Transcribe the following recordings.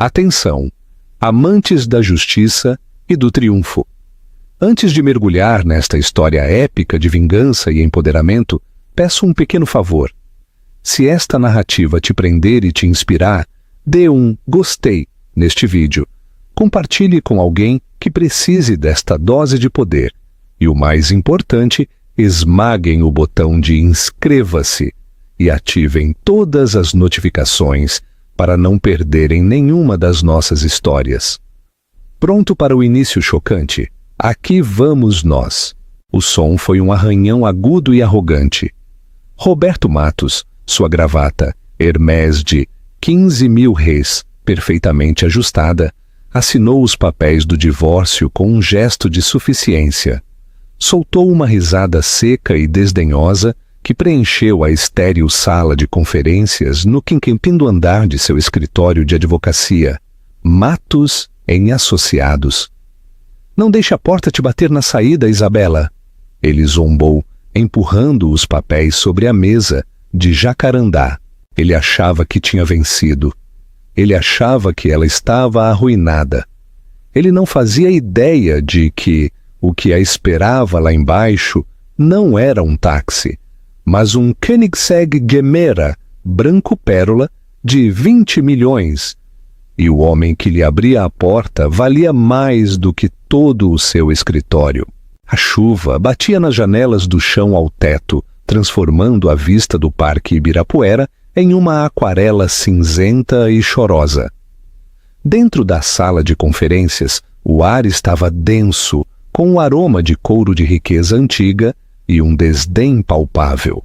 Atenção, amantes da justiça e do triunfo. Antes de mergulhar nesta história épica de vingança e empoderamento, peço um pequeno favor. Se esta narrativa te prender e te inspirar, dê um gostei neste vídeo. Compartilhe com alguém que precise desta dose de poder. E o mais importante, esmaguem o botão de inscreva-se e ativem todas as notificações para não perderem nenhuma das nossas histórias. Pronto para o início chocante? Aqui vamos nós. O som foi um arranhão agudo e arrogante. Roberto Matos, sua gravata Hermès de 15.000 réis, perfeitamente ajustada, assinou os papéis do divórcio com um gesto de suficiência. Soltou uma risada seca e desdenhosa que preencheu a estéril sala de conferências no quinquempindo andar de seu escritório de advocacia. Matos em Associados. Não deixe a porta te bater na saída, Isabela. Ele zombou, empurrando os papéis sobre a mesa de jacarandá. Ele achava que tinha vencido. Ele achava que ela estava arruinada. Ele não fazia ideia de que o que a esperava lá embaixo não era um táxi, mas um Koenigsegg Gemera branco pérola de 20 milhões. E o homem que lhe abria a porta valia mais do que todo o seu escritório. A chuva batia nas janelas do chão ao teto, transformando a vista do Parque Ibirapuera em uma aquarela cinzenta e chorosa. Dentro da sala de conferências, o ar estava denso, com o aroma de couro de riqueza antiga e um desdém palpável.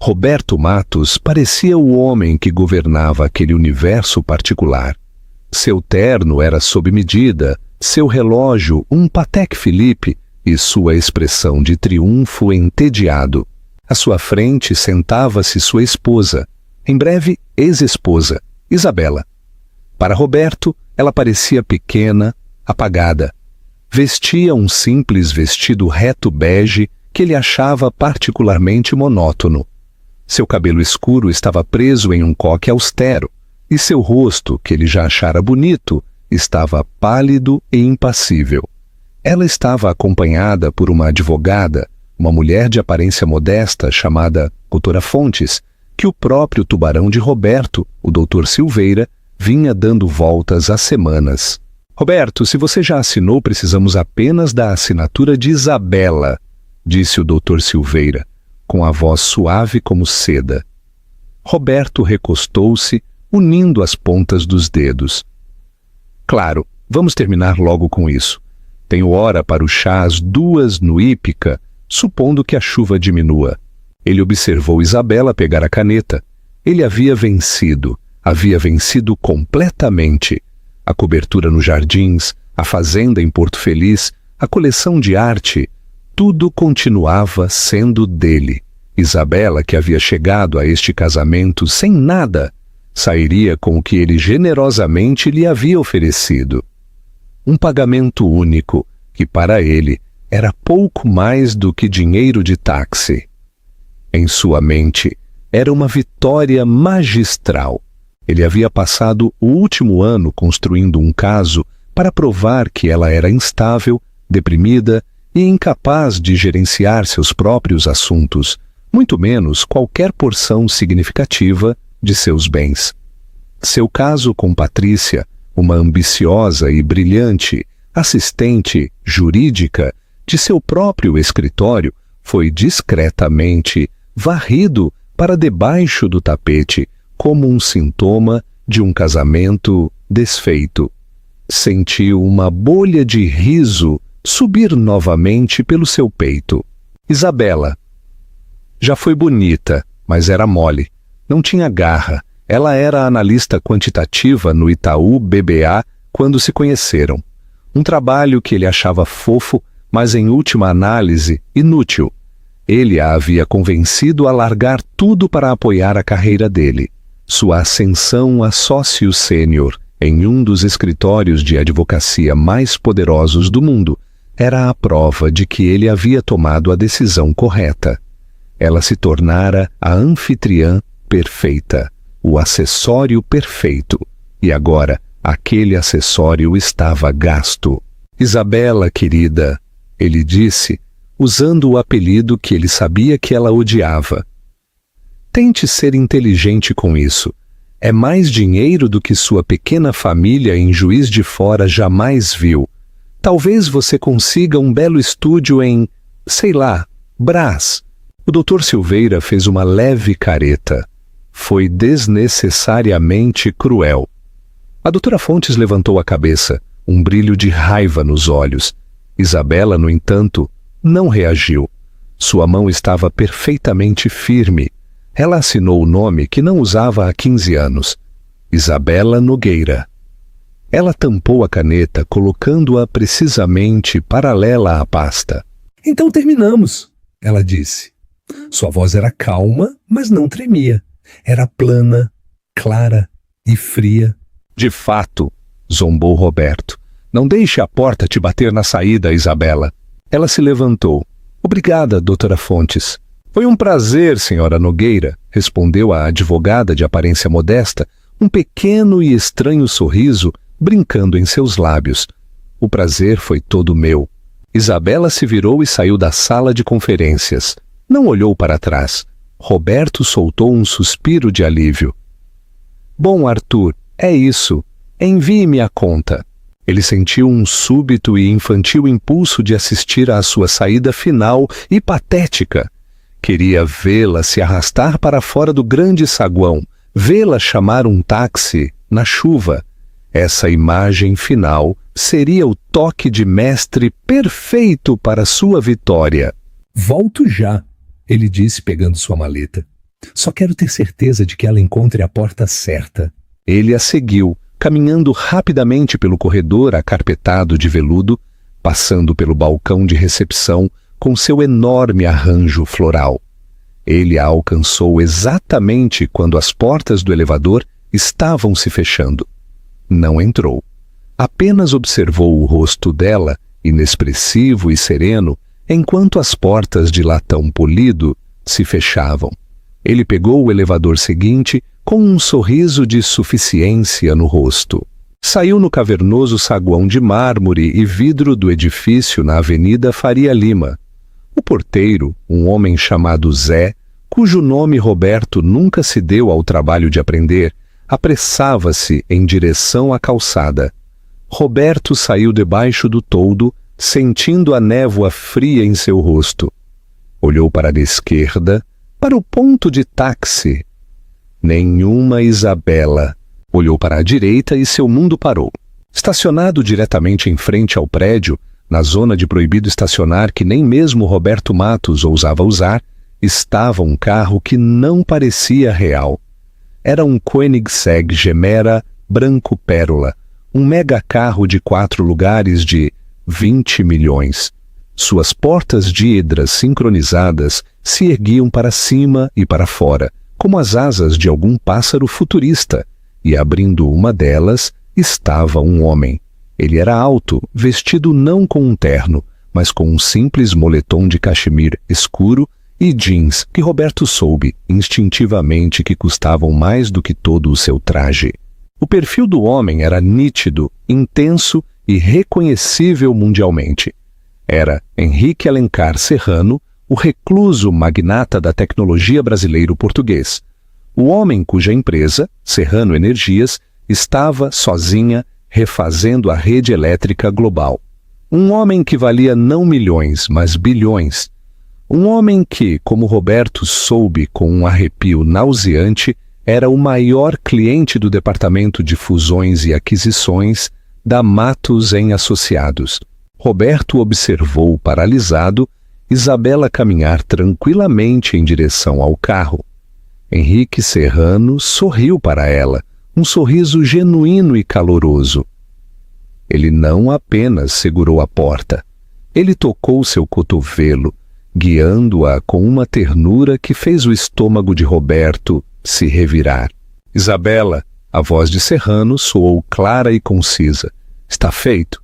Roberto Matos parecia o homem que governava aquele universo particular. Seu terno era sob medida, seu relógio um Patek Philippe e sua expressão de triunfo entediado. À sua frente sentava-se sua esposa, em breve ex-esposa, Isabela. Para Roberto, ela parecia pequena, apagada. Vestia um simples vestido reto bege que ele achava particularmente monótono. Seu cabelo escuro estava preso em um coque austero, e seu rosto, que ele já achara bonito, estava pálido e impassível. Ela estava acompanhada por uma advogada, uma mulher de aparência modesta chamada Doutora Fontes, que o próprio tubarão de Roberto, o Dr. Silveira, vinha dando voltas há semanas. Roberto, se você já assinou, precisamos apenas da assinatura de Isabela, disse o Dr. Silveira, com a voz suave como seda. Roberto recostou-se, unindo as pontas dos dedos. Claro, vamos terminar logo com isso. Tenho hora para o chá às 2 no Ípica, supondo que a chuva diminua. Ele observou Isabela pegar a caneta. Ele havia vencido completamente. A cobertura nos jardins, a fazenda em Porto Feliz, a coleção de arte, tudo continuava sendo dele. Isabela, que havia chegado a este casamento sem nada, sairia com o que ele generosamente lhe havia oferecido. Um pagamento único, que para ele era pouco mais do que dinheiro de táxi. Em sua mente, era uma vitória magistral. Ele havia passado o último ano construindo um caso para provar que ela era instável, deprimida e incapaz de gerenciar seus próprios assuntos, muito menos qualquer porção significativa de seus bens. Seu caso com Patrícia, uma ambiciosa e brilhante assistente jurídica de seu próprio escritório, foi discretamente varrido para debaixo do tapete como um sintoma de um casamento desfeito. Sentiu uma bolha de riso subir novamente pelo seu peito. Isabela. Já foi bonita, mas era mole. Não tinha garra. Ela era analista quantitativa no Itaú BBA quando se conheceram. Um trabalho que ele achava fofo, mas em última análise inútil. Ele a havia convencido a largar tudo para apoiar a carreira dele. Sua ascensão a sócio sênior em um dos escritórios de advocacia mais poderosos do mundo era a prova de que ele havia tomado a decisão correta. Ela se tornara a anfitriã perfeita, o acessório perfeito, e agora Aquele acessório estava gasto. Isabela, querida, ele disse, usando o apelido que ele sabia que ela odiava. Tente ser inteligente com isso. É mais dinheiro do que sua pequena família em Juiz de Fora jamais viu. Talvez você consiga um belo estúdio em, sei lá, Brás. O Dr. Silveira fez uma leve careta. Foi desnecessariamente cruel. A doutora Fontes levantou a cabeça, um brilho de raiva nos olhos. Isabela, no entanto, não reagiu. Sua mão estava perfeitamente firme. Ela assinou o nome que não usava há 15 anos. Isabela Nogueira. Ela tampou a caneta, colocando-a precisamente paralela à pasta. Então terminamos, ela disse. Sua voz era calma, mas não tremia. Era plana, clara e fria. De fato, zombou Roberto. Não deixe a porta te bater na saída, Isabela. Ela se levantou. Obrigada, doutora Fontes. Foi um prazer, senhora Nogueira, respondeu a advogada de aparência modesta, um pequeno e estranho sorriso brincando em seus lábios. O prazer foi todo meu. Isabela se virou e saiu da sala de conferências. Não olhou para trás. Roberto soltou um suspiro de alívio. Bom, Arthur, é isso. Envie-me a conta. Ele sentiu um súbito e infantil impulso de assistir à sua saída final e patética. Queria vê-la se arrastar para fora do grande saguão, vê-la chamar um táxi na chuva. Essa imagem final seria o toque de mestre perfeito para sua vitória. Volto já, ele disse pegando sua maleta. Só quero ter certeza de que ela encontre a porta certa. Ele a seguiu, caminhando rapidamente pelo corredor acarpetado de veludo, passando pelo balcão de recepção com seu enorme arranjo floral. Ele a alcançou exatamente quando as portas do elevador estavam se fechando. Não entrou. Apenas observou o rosto dela, inexpressivo e sereno, enquanto as portas de latão polido se fechavam. Ele pegou o elevador seguinte com um sorriso de suficiência no rosto. Saiu no cavernoso saguão de mármore e vidro do edifício na Avenida Faria Lima. O porteiro, um homem chamado Zé, cujo nome Roberto nunca se deu ao trabalho de aprender, apressava-se em direção à calçada. Roberto saiu debaixo do toldo, sentindo a névoa fria em seu rosto. Olhou para a esquerda, para o ponto de táxi. Nenhuma Isabela. Olhou para a direita e seu mundo parou. Estacionado diretamente em frente ao prédio, na zona de proibido estacionar que nem mesmo Roberto Matos ousava usar, estava um carro que não parecia real. Era um Koenigsegg Gemera branco pérola, um mega carro de 4 lugares de 20 milhões. Suas portas de hidras sincronizadas se erguiam para cima e para fora, como as asas de algum pássaro futurista, e abrindo uma delas estava um homem. Ele era alto, vestido não com um terno, mas com um simples moletom de cachemir escuro e jeans que Roberto soube instintivamente que custavam mais do que todo o seu traje. O perfil do homem era nítido, intenso e reconhecível mundialmente. Era Henrique Alencar Serrano, o recluso magnata da tecnologia brasileiro-português. O homem cuja empresa, Serrano Energias, estava, sozinha, refazendo a rede elétrica global. Um homem que valia não milhões, mas bilhões. Um homem que, como Roberto soube com um arrepio nauseante, era o maior cliente do Departamento de Fusões e Aquisições da Matos em Associados. Roberto observou, paralisado, Isabela caminhar tranquilamente em direção ao carro. Henrique Serrano sorriu para ela, um sorriso genuíno e caloroso. Ele não apenas segurou a porta, ele tocou seu cotovelo, guiando-a com uma ternura que fez o estômago de Roberto se revirar. Isabela, a voz de Serrano soou clara e concisa. Está feito?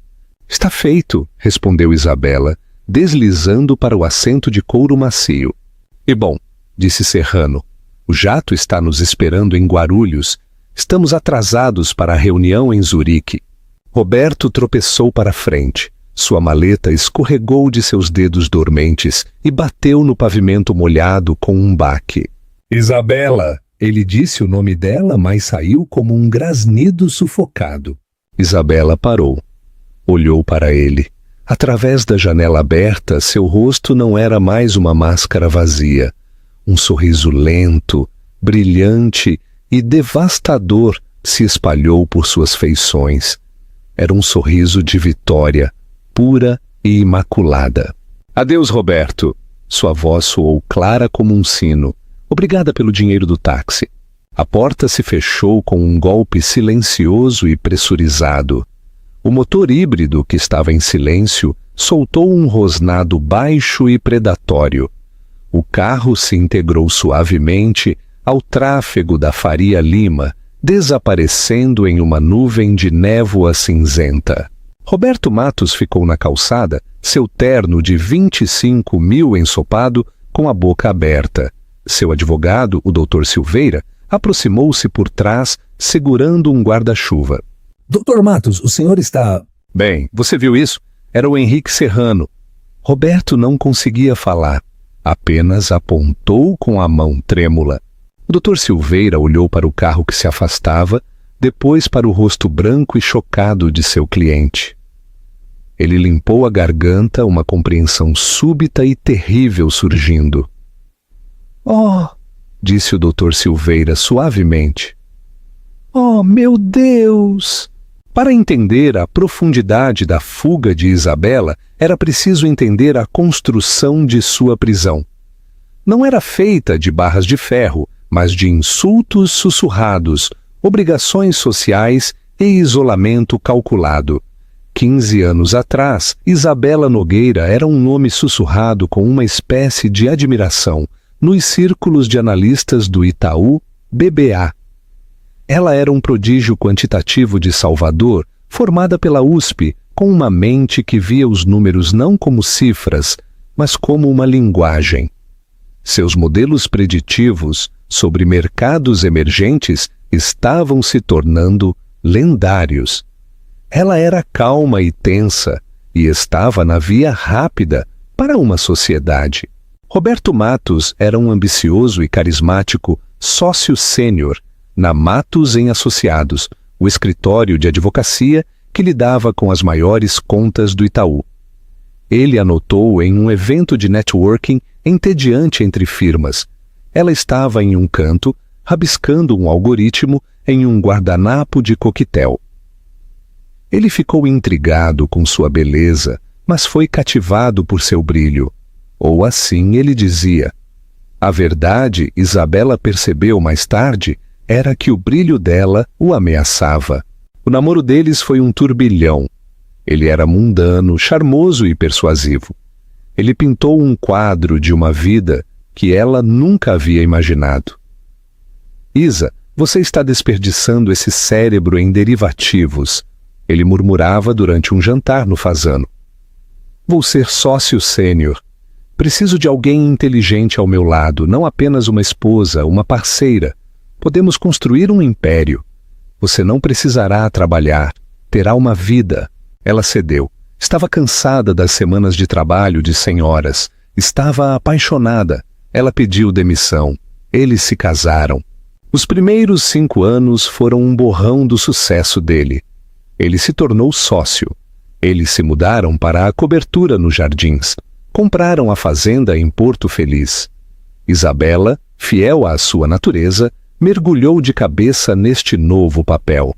Está feito, respondeu Isabela, deslizando para o assento de couro macio. E bom, disse Serrano, o jato está nos esperando em Guarulhos. Estamos atrasados para a reunião em Zurique. Roberto tropeçou para frente. Sua maleta escorregou de seus dedos dormentes e bateu no pavimento molhado com um baque. Isabela! Ele disse o nome dela, mas saiu como um grasnido sufocado. Isabela parou. Olhou para ele. Através da janela aberta, seu rosto não era mais uma máscara vazia. Um sorriso lento, brilhante e devastador se espalhou por suas feições. Era um sorriso de vitória, pura e imaculada. Adeus, Roberto. Sua voz soou clara como um sino. Obrigada pelo dinheiro do táxi. A porta se fechou com um golpe silencioso e pressurizado. O motor híbrido, que estava em silêncio, soltou um rosnado baixo e predatório. O carro se integrou suavemente ao tráfego da Faria Lima, desaparecendo em uma nuvem de névoa cinzenta. Roberto Matos ficou na calçada, seu terno de 25 mil ensopado, com a boca aberta. Seu advogado, o Dr. Silveira, aproximou-se por trás, segurando um guarda-chuva. Dr. Matos, o senhor está... Bem, você viu isso? Era o Henrique Serrano. Roberto não conseguia falar. Apenas apontou com a mão trêmula. O Dr. Silveira olhou para o carro que se afastava, depois para o rosto branco e chocado de seu cliente. Ele limpou a garganta, uma compreensão súbita e terrível surgindo. Oh, disse o Dr. Silveira suavemente. Oh, meu Deus! Para entender a profundidade da fuga de Isabela, era preciso entender a construção de sua prisão. Não era feita de barras de ferro, mas de insultos sussurrados, obrigações sociais e isolamento calculado. 15 anos atrás, Isabela Nogueira era um nome sussurrado com uma espécie de admiração nos círculos de analistas do Itaú BBA. Ela era um prodígio quantitativo de Salvador, formada pela USP, com uma mente que via os números não como cifras, mas como uma linguagem. Seus modelos preditivos sobre mercados emergentes estavam se tornando lendários. Ela era calma e tensa e estava na via rápida para uma sociedade. Roberto Matos era um ambicioso e carismático sócio sênior na Matos em Associados, o escritório de advocacia que lidava com as maiores contas do Itaú. Ele anotou em um evento de networking entediante entre firmas. Ela estava em um canto, rabiscando um algoritmo em um guardanapo de coquetel. Ele ficou intrigado com sua beleza, mas foi cativado por seu brilho. Ou assim ele dizia. A verdade, Isabela percebeu mais tarde, era que o brilho dela o ameaçava. O namoro deles foi um turbilhão. Ele era mundano, charmoso e persuasivo. Ele pintou um quadro de uma vida que ela nunca havia imaginado. Isa, você está desperdiçando esse cérebro em derivativos, ele murmurava durante um jantar no Fazano. Vou ser sócio sênior. Preciso de alguém inteligente ao meu lado, não apenas uma esposa, uma parceira. Podemos construir um império. Você não precisará trabalhar, terá uma vida. Ela cedeu. Estava cansada das semanas de trabalho de 100 horas. Estava apaixonada. Ela pediu demissão. Eles se casaram. Os primeiros 5 anos foram um borrão do sucesso dele. Ele se tornou sócio. Eles se mudaram para a cobertura nos Jardins. Compraram a fazenda em Porto Feliz. Isabela, fiel à sua natureza, mergulhou de cabeça neste novo papel.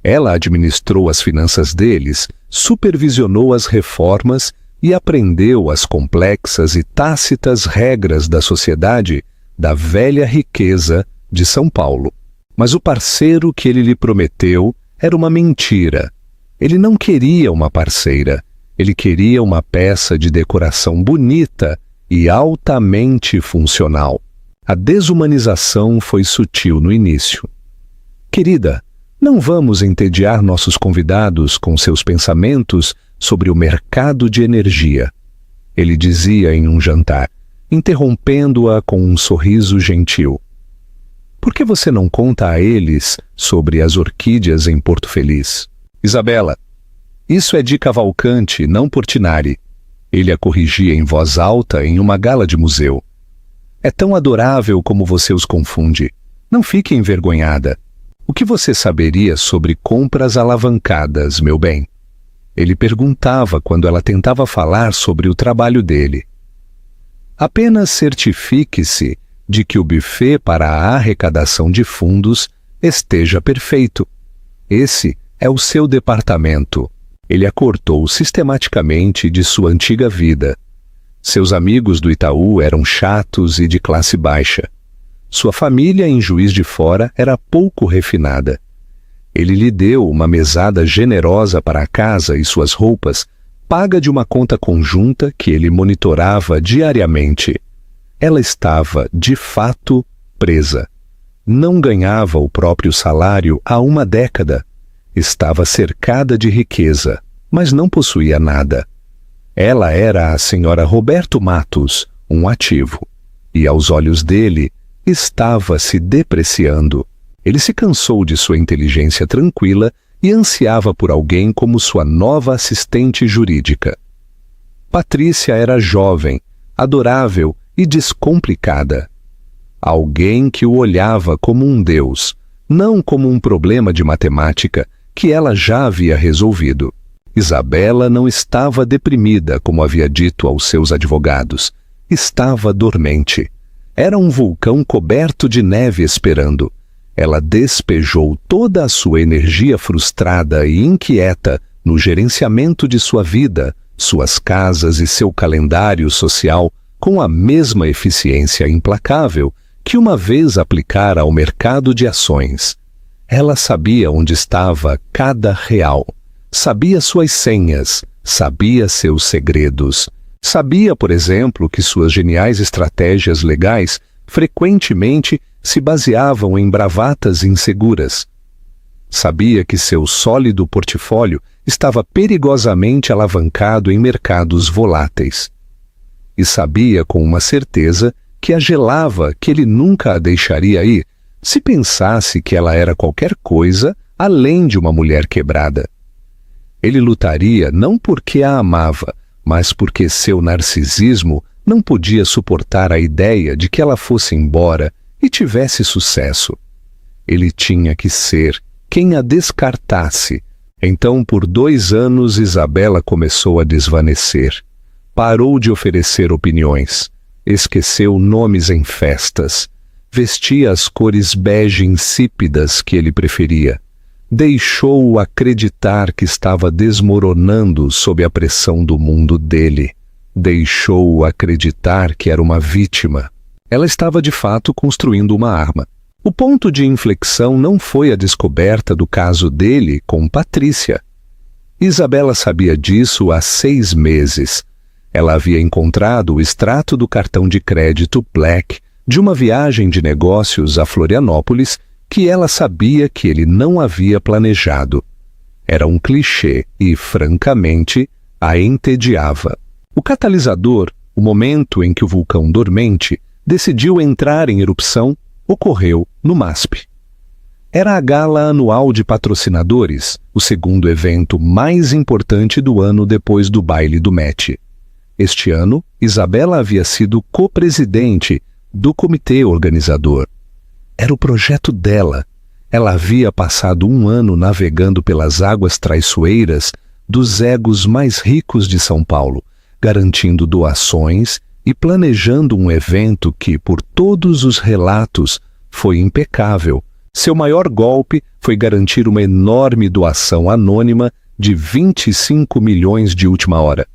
Ela administrou as finanças deles, supervisionou as reformas e aprendeu as complexas e tácitas regras da sociedade da velha riqueza de São Paulo. Mas o parceiro que ele lhe prometeu era uma mentira. Ele não queria uma parceira. Ele queria uma peça de decoração bonita e altamente funcional. A desumanização foi sutil no início. Querida, não vamos entediar nossos convidados com seus pensamentos sobre o mercado de energia, ele dizia em um jantar, interrompendo-a com um sorriso gentil. Por que você não conta a eles sobre as orquídeas em Porto Feliz? Isabela, isso é de Cavalcante, não Portinari. Ele a corrigia em voz alta em uma gala de museu. É tão adorável como você os confunde. Não fique envergonhada. O que você saberia sobre compras alavancadas, meu bem? Ele perguntava quando ela tentava falar sobre o trabalho dele. Apenas certifique-se de que o buffet para a arrecadação de fundos esteja perfeito. Esse é o seu departamento. Ele a cortou sistematicamente de sua antiga vida. Seus amigos do Itaú eram chatos e de classe baixa. Sua família em Juiz de Fora era pouco refinada. Ele lhe deu uma mesada generosa para a casa e suas roupas, paga de uma conta conjunta que ele monitorava diariamente. Ela estava, de fato, presa. Não ganhava o próprio salário há uma década. Estava cercada de riqueza, mas não possuía nada. Ela era a senhora Roberto Matos, um ativo, e aos olhos dele estava se depreciando. Ele se cansou de sua inteligência tranquila e ansiava por alguém como sua nova assistente jurídica. Patrícia era jovem, adorável e descomplicada. Alguém que o olhava como um deus, não como um problema de matemática que ela já havia resolvido. Isabela não estava deprimida, como havia dito aos seus advogados. Estava dormente. Era um vulcão coberto de neve esperando. Ela despejou toda a sua energia frustrada e inquieta no gerenciamento de sua vida, suas casas e seu calendário social com a mesma eficiência implacável que uma vez aplicara ao mercado de ações. Ela sabia onde estava cada real, sabia suas senhas, sabia seus segredos. Sabia, por exemplo, que suas geniais estratégias legais frequentemente se baseavam em bravatas inseguras. Sabia que seu sólido portfólio estava perigosamente alavancado em mercados voláteis. E sabia com uma certeza que a gelava que ele nunca a deixaria ir se pensasse que ela era qualquer coisa além de uma mulher quebrada. Ele lutaria não porque a amava, mas porque seu narcisismo não podia suportar a ideia de que ela fosse embora e tivesse sucesso. Ele tinha que ser quem a descartasse. Então, por 2 anos, Isabela começou a desvanecer. Parou de oferecer opiniões. Esqueceu nomes em festas. Vestia as cores bege insípidas que ele preferia. Deixou-o acreditar que estava desmoronando sob a pressão do mundo dele. Deixou-o acreditar que era uma vítima. Ela estava de fato construindo uma arma. O ponto de inflexão não foi a descoberta do caso dele com Patrícia. Isabela sabia disso há 6 meses. Ela havia encontrado o extrato do cartão de crédito Black de uma viagem de negócios a Florianópolis que ela sabia que ele não havia planejado. Era um clichê e, francamente, a entediava. O catalisador, o momento em que o vulcão dormente decidiu entrar em erupção, ocorreu no MASP. Era a gala anual de patrocinadores, o segundo evento mais importante do ano depois do baile do Met. Este ano, Isabela havia sido co-presidente do comitê organizador. Era o projeto dela. Ela havia passado 1 ano navegando pelas águas traiçoeiras dos egos mais ricos de São Paulo, garantindo doações e planejando um evento que, por todos os relatos, foi impecável. Seu maior golpe foi garantir uma enorme doação anônima de 25 milhões de última hora.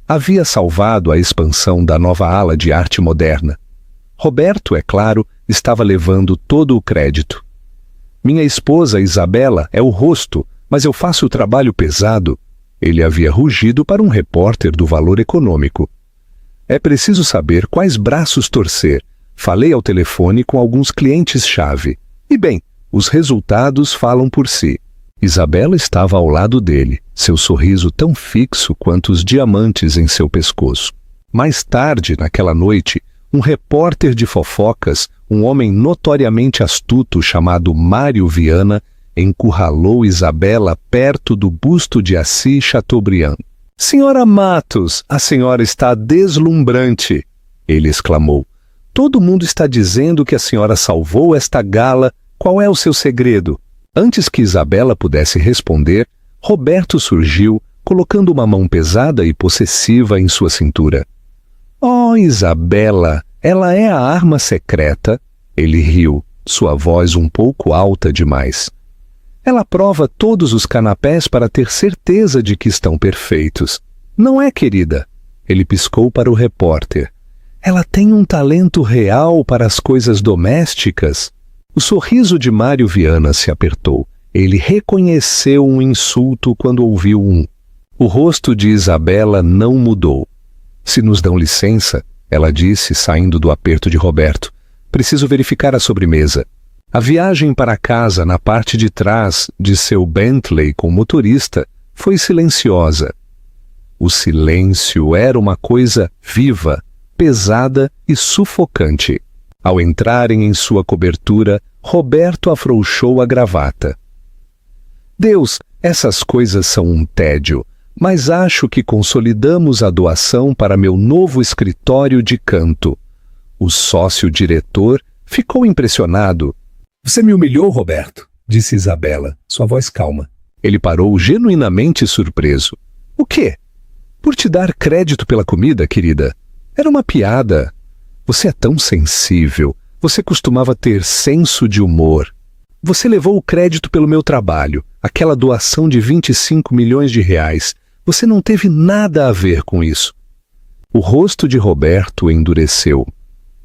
Havia salvado a expansão da nova ala de arte moderna. Roberto, é claro, estava levando todo o crédito. Minha esposa Isabela é o rosto, mas eu faço o trabalho pesado. Ele havia rugido para um repórter do Valor Econômico. É preciso saber quais braços torcer. Falei ao telefone com alguns clientes-chave. E bem, os resultados falam por si. Isabela estava ao lado dele, seu sorriso tão fixo quanto os diamantes em seu pescoço. Mais tarde, naquela noite, Um repórter de fofocas, um homem notoriamente astuto chamado Mário Viana, encurralou Isabela perto do busto de Assis Chateaubriand. "Senhora Matos, a senhora está deslumbrante!" ele exclamou. "Todo mundo está dizendo que a senhora salvou esta gala. Qual é o seu segredo?" Antes que Isabela pudesse responder, Roberto surgiu, colocando uma mão pesada e possessiva em sua cintura. "Oh, Isabela, ela é a arma secreta." Ele riu, sua voz um pouco alta demais. "Ela prova todos os canapés para ter certeza de que estão perfeitos. Não é, querida?" Ele piscou para o repórter. "Ela tem um talento real para as coisas domésticas." O sorriso de Mário Viana se apertou. Ele reconheceu um insulto quando ouviu um. O rosto de Isabela não mudou. "Se nos dão licença," ela disse, saindo do aperto de Roberto, "preciso verificar a sobremesa." A viagem para casa na parte de trás de seu Bentley com motorista foi silenciosa. O silêncio era uma coisa viva, pesada e sufocante. Ao entrarem em sua cobertura, Roberto afrouxou a gravata. "Deus, essas coisas são um tédio, mas acho que consolidamos a doação para meu novo escritório de canto." O sócio-diretor ficou impressionado. "Você me humilhou, Roberto", disse Isabela, sua voz calma. Ele parou genuinamente surpreso. "O quê? Por te dar crédito pela comida, querida? Era uma piada. Você é tão sensível. Você costumava ter senso de humor. Você levou o crédito pelo meu trabalho, aquela doação de 25 milhões de reais. Você não teve nada a ver com isso." O rosto de Roberto endureceu.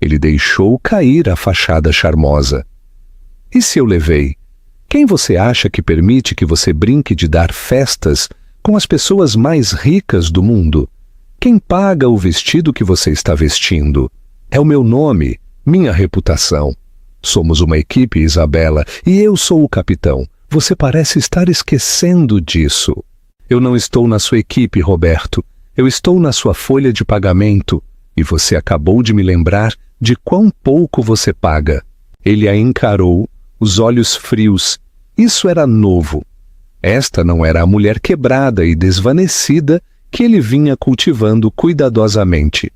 Ele deixou cair a fachada charmosa. "E se eu levei? Quem você acha que permite que você brinque de dar festas com as pessoas mais ricas do mundo? Quem paga o vestido que você está vestindo? É o meu nome, minha reputação. Somos uma equipe, Isabela, e eu sou o capitão. Você parece estar esquecendo disso." "Eu não estou na sua equipe, Roberto. Eu estou na sua folha de pagamento, e você acabou de me lembrar de quão pouco você paga." Ele a encarou, os olhos frios. Isso era novo. Esta não era a mulher quebrada e desvanecida que ele vinha cultivando cuidadosamente.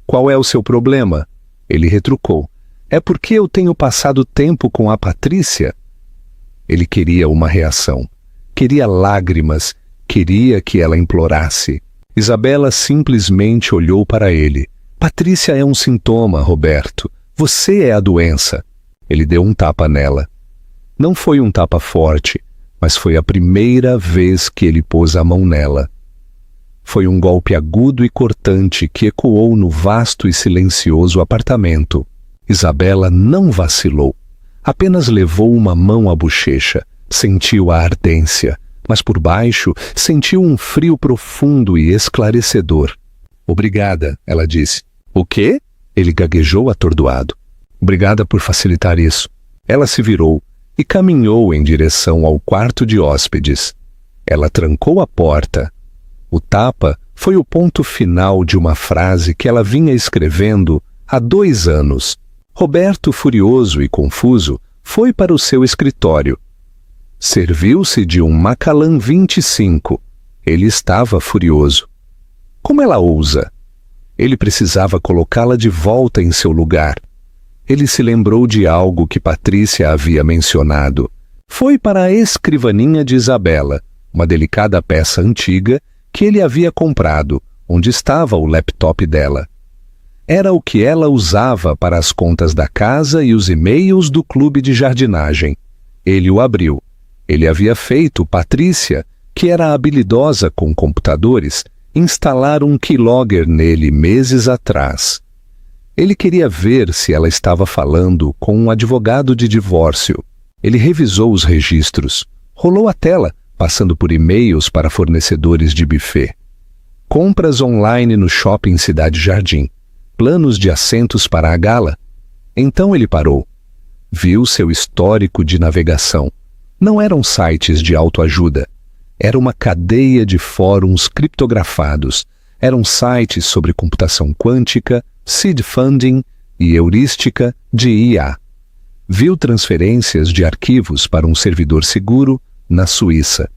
"Qual é o seu problema?" Ele retrucou. "É porque eu tenho passado tempo com a Patrícia?" Ele queria uma reação. Queria lágrimas. Queria que ela implorasse. Isabela simplesmente olhou para ele. "Patrícia é um sintoma, Roberto. Você é a doença." Ele deu um tapa nela. Não foi um tapa forte, mas foi a primeira vez que ele pôs a mão nela. Foi um golpe agudo e cortante que ecoou no vasto e silencioso apartamento. Isabela não vacilou. Apenas levou uma mão à bochecha. Sentiu a ardência, mas por baixo sentiu um frio profundo e esclarecedor. "Obrigada", ela disse. "O quê?" Ele gaguejou atordoado. "Obrigada por facilitar isso." Ela se virou e caminhou em direção ao quarto de hóspedes. Ela trancou a porta. O tapa foi o ponto final de uma frase que ela vinha escrevendo há 2 anos. Roberto, furioso e confuso, foi para o seu escritório. Serviu-se de um Macallan 25. Ele estava furioso. Como ela ousa? Ele precisava colocá-la de volta em seu lugar. Ele se lembrou de algo que Patrícia havia mencionado. Foi para a escrivaninha de Isabela, uma delicada peça antiga que ele havia comprado, onde estava o laptop dela. Era o que ela usava para as contas da casa e os e-mails do clube de jardinagem. Ele o abriu. Ele havia feito Patrícia, que era habilidosa com computadores, instalar um keylogger nele meses atrás. Ele queria ver se ela estava falando com um advogado de divórcio. Ele revisou os registros, rolou a tela, passando por e-mails para fornecedores de buffet. Compras online no shopping Cidade Jardim. Planos de assentos para a gala. Então ele parou. Viu seu histórico de navegação. Não eram sites de autoajuda. Era uma cadeia de fóruns criptografados. Eram sites sobre computação quântica, seed funding e heurística de IA. Viu transferências de arquivos para um servidor seguro na Suíça.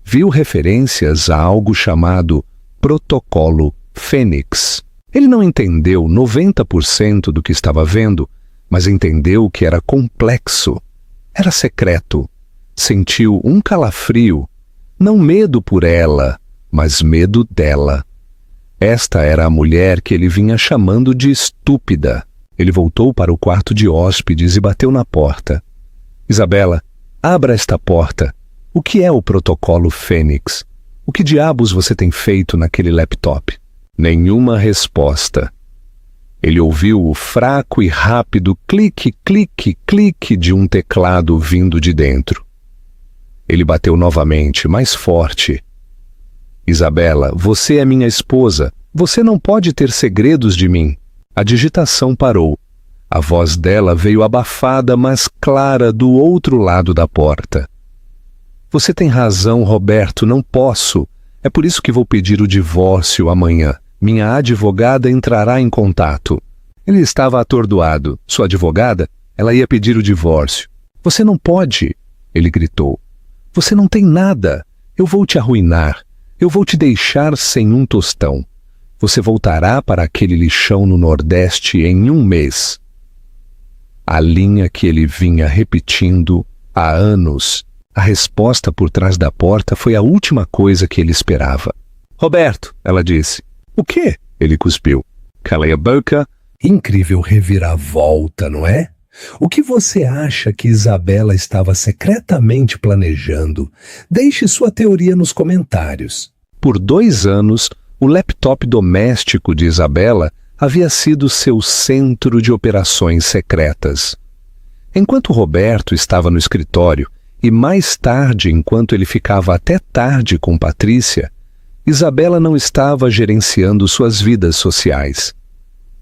Viu referências a algo chamado Protocolo Fênix. Ele não entendeu 90% do que estava vendo, mas entendeu que era complexo. Era secreto. Sentiu um calafrio, não medo por ela, mas medo dela. Esta era a mulher que ele vinha chamando de estúpida. Ele voltou para o quarto de hóspedes e bateu na porta. Isabela, abra esta porta. O que é o protocolo Fênix? O que diabos você tem feito naquele laptop? Nenhuma resposta. Ele ouviu o fraco e rápido clique, clique, clique de um teclado vindo de dentro. Ele bateu novamente, mais forte. Isabela, você é minha esposa. Você não pode ter segredos de mim. A digitação parou. A voz dela veio abafada, mas clara do outro lado da porta. Você tem razão, Roberto, não posso. É por isso que vou pedir o divórcio amanhã. Minha advogada entrará em contato. Ele estava atordoado. Sua advogada? Ela ia pedir o divórcio. Você não pode, ele gritou. Você não tem nada. Eu vou te arruinar. Eu vou te deixar sem um tostão. Você voltará para aquele lixão no Nordeste em 1 mês. A linha que ele vinha repetindo há anos. A resposta por trás da porta foi a última coisa que ele esperava. Roberto, ela disse. O quê? Ele cuspiu. Calei a boca. Incrível reviravolta, não é? O que você acha que Isabela estava secretamente planejando? Deixe sua teoria nos comentários. Por 2 anos, o laptop doméstico de Isabela havia sido seu centro de operações secretas. Enquanto Roberto estava no escritório, e mais tarde, enquanto ele ficava até tarde com Patrícia, Isabela não estava gerenciando suas vidas sociais.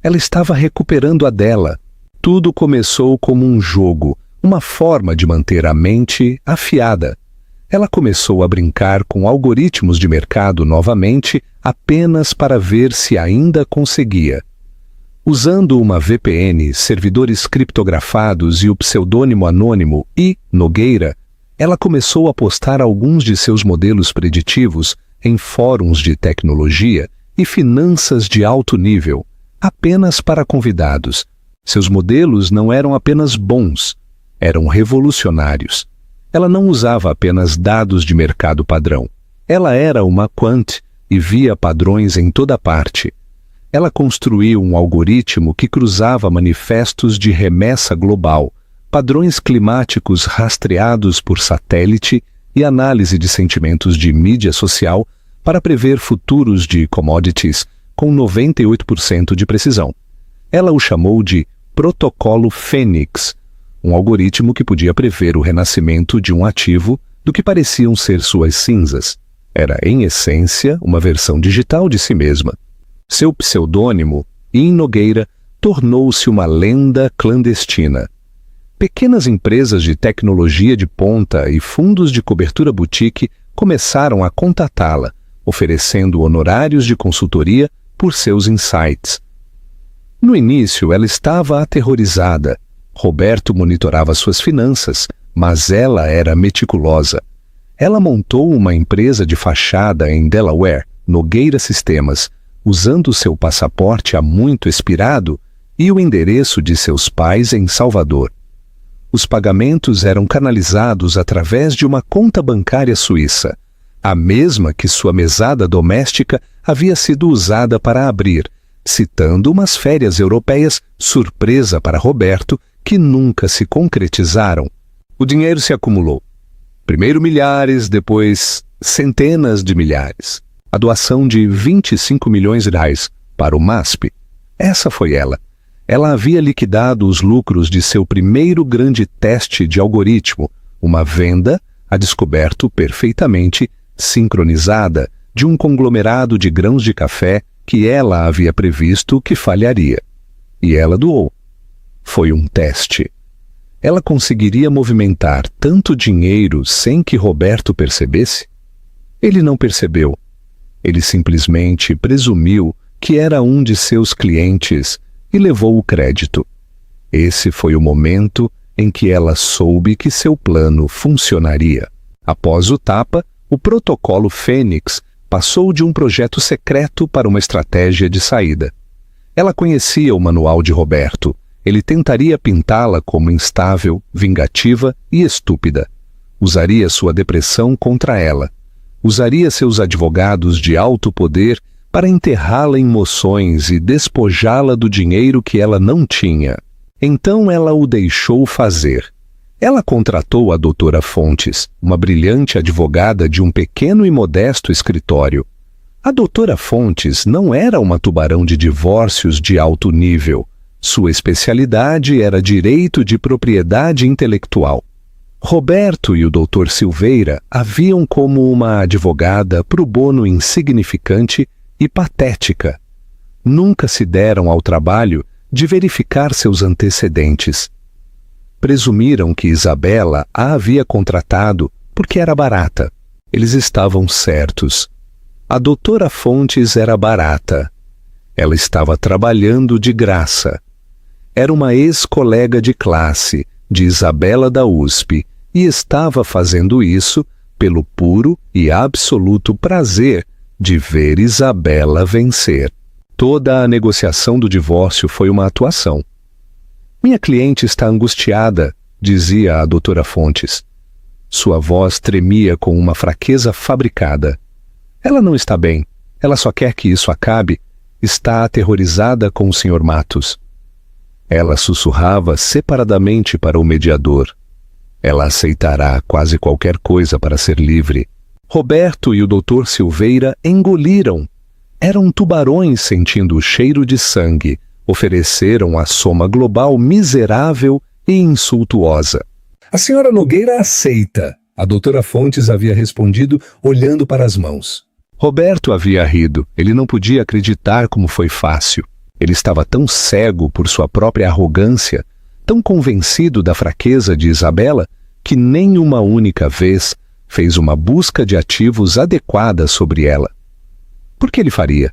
Ela estava recuperando a dela. Tudo começou como um jogo, uma forma de manter a mente afiada. Ela começou a brincar com algoritmos de mercado novamente apenas para ver se ainda conseguia. Usando uma VPN, servidores criptografados e o pseudônimo anônimo I. Nogueira, ela começou a postar alguns de seus modelos preditivos em fóruns de tecnologia e finanças de alto nível, apenas para convidados. Seus modelos não eram apenas bons, eram revolucionários. Ela não usava apenas dados de mercado padrão. Ela era uma quant e via padrões em toda parte. Ela construiu um algoritmo que cruzava manifestos de remessa global, padrões climáticos rastreados por satélite e análise de sentimentos de mídia social para prever futuros de commodities com 98% de precisão. Ela o chamou de Protocolo Fênix, um algoritmo que podia prever o renascimento de um ativo do que pareciam ser suas cinzas. Era, em essência, uma versão digital de si mesma. Seu pseudônimo, I. Nogueira, tornou-se uma lenda clandestina. Pequenas empresas de tecnologia de ponta e fundos de cobertura boutique começaram a contatá-la, oferecendo honorários de consultoria por seus insights. No início, ela estava aterrorizada. Roberto monitorava suas finanças, mas ela era meticulosa. Ela montou uma empresa de fachada em Delaware, Nogueira Sistemas, usando seu passaporte há muito expirado e o endereço de seus pais em Salvador. Os pagamentos eram canalizados através de uma conta bancária suíça, a mesma que sua mesada doméstica havia sido usada para abrir, citando umas férias europeias surpresa para Roberto que nunca se concretizaram. O dinheiro se acumulou. Primeiro milhares, depois centenas de milhares. A doação de 25 milhões de reais para o MASP. Essa foi ela. Ela havia liquidado os lucros de seu primeiro grande teste de algoritmo, uma venda, a descoberto perfeitamente sincronizada, de um conglomerado de grãos de café que ela havia previsto que falharia. E ela doou. Foi um teste. Ela conseguiria movimentar tanto dinheiro sem que Roberto percebesse? Ele não percebeu. Ele simplesmente presumiu que era um de seus clientes e levou o crédito. Esse foi o momento em que ela soube que seu plano funcionaria. Após o tapa, o protocolo Fênix passou de um projeto secreto para uma estratégia de saída. Ela conhecia o manual de Roberto. Ele tentaria pintá-la como instável, vingativa e estúpida. Usaria sua depressão contra ela. Usaria seus advogados de alto poder para enterrá-la em moções e despojá-la do dinheiro que ela não tinha. Então ela o deixou fazer. Ela contratou a doutora Fontes, uma brilhante advogada de um pequeno e modesto escritório. A doutora Fontes não era uma tubarão de divórcios de alto nível. Sua especialidade era direito de propriedade intelectual. Roberto e o Dr. Silveira a viam como uma advogada pro bono insignificante e patética. Nunca se deram ao trabalho de verificar seus antecedentes. Presumiram que Isabela a havia contratado porque era barata. Eles estavam certos. A doutora Fontes era barata. Ela estava trabalhando de graça. Era uma ex-colega de classe de Isabela da USP e estava fazendo isso pelo puro e absoluto prazer de ver Isabela vencer. Toda a negociação do divórcio foi uma atuação. Minha cliente está angustiada, dizia a doutora Fontes. Sua voz tremia com uma fraqueza fabricada. Ela não está bem. Ela só quer que isso acabe. Está aterrorizada com o Sr. Matos. Ela sussurrava separadamente para o mediador. Ela aceitará quase qualquer coisa para ser livre. Roberto e o Dr. Silveira engoliram. Eram tubarões sentindo o cheiro de sangue. Ofereceram a soma global miserável e insultuosa. A senhora Nogueira aceita. A doutora Fontes havia respondido, olhando para as mãos. Roberto havia rido. Ele não podia acreditar como foi fácil. Ele estava tão cego por sua própria arrogância, tão convencido da fraqueza de Isabela, que nem uma única vez fez uma busca de ativos adequada sobre ela. Por que ele faria?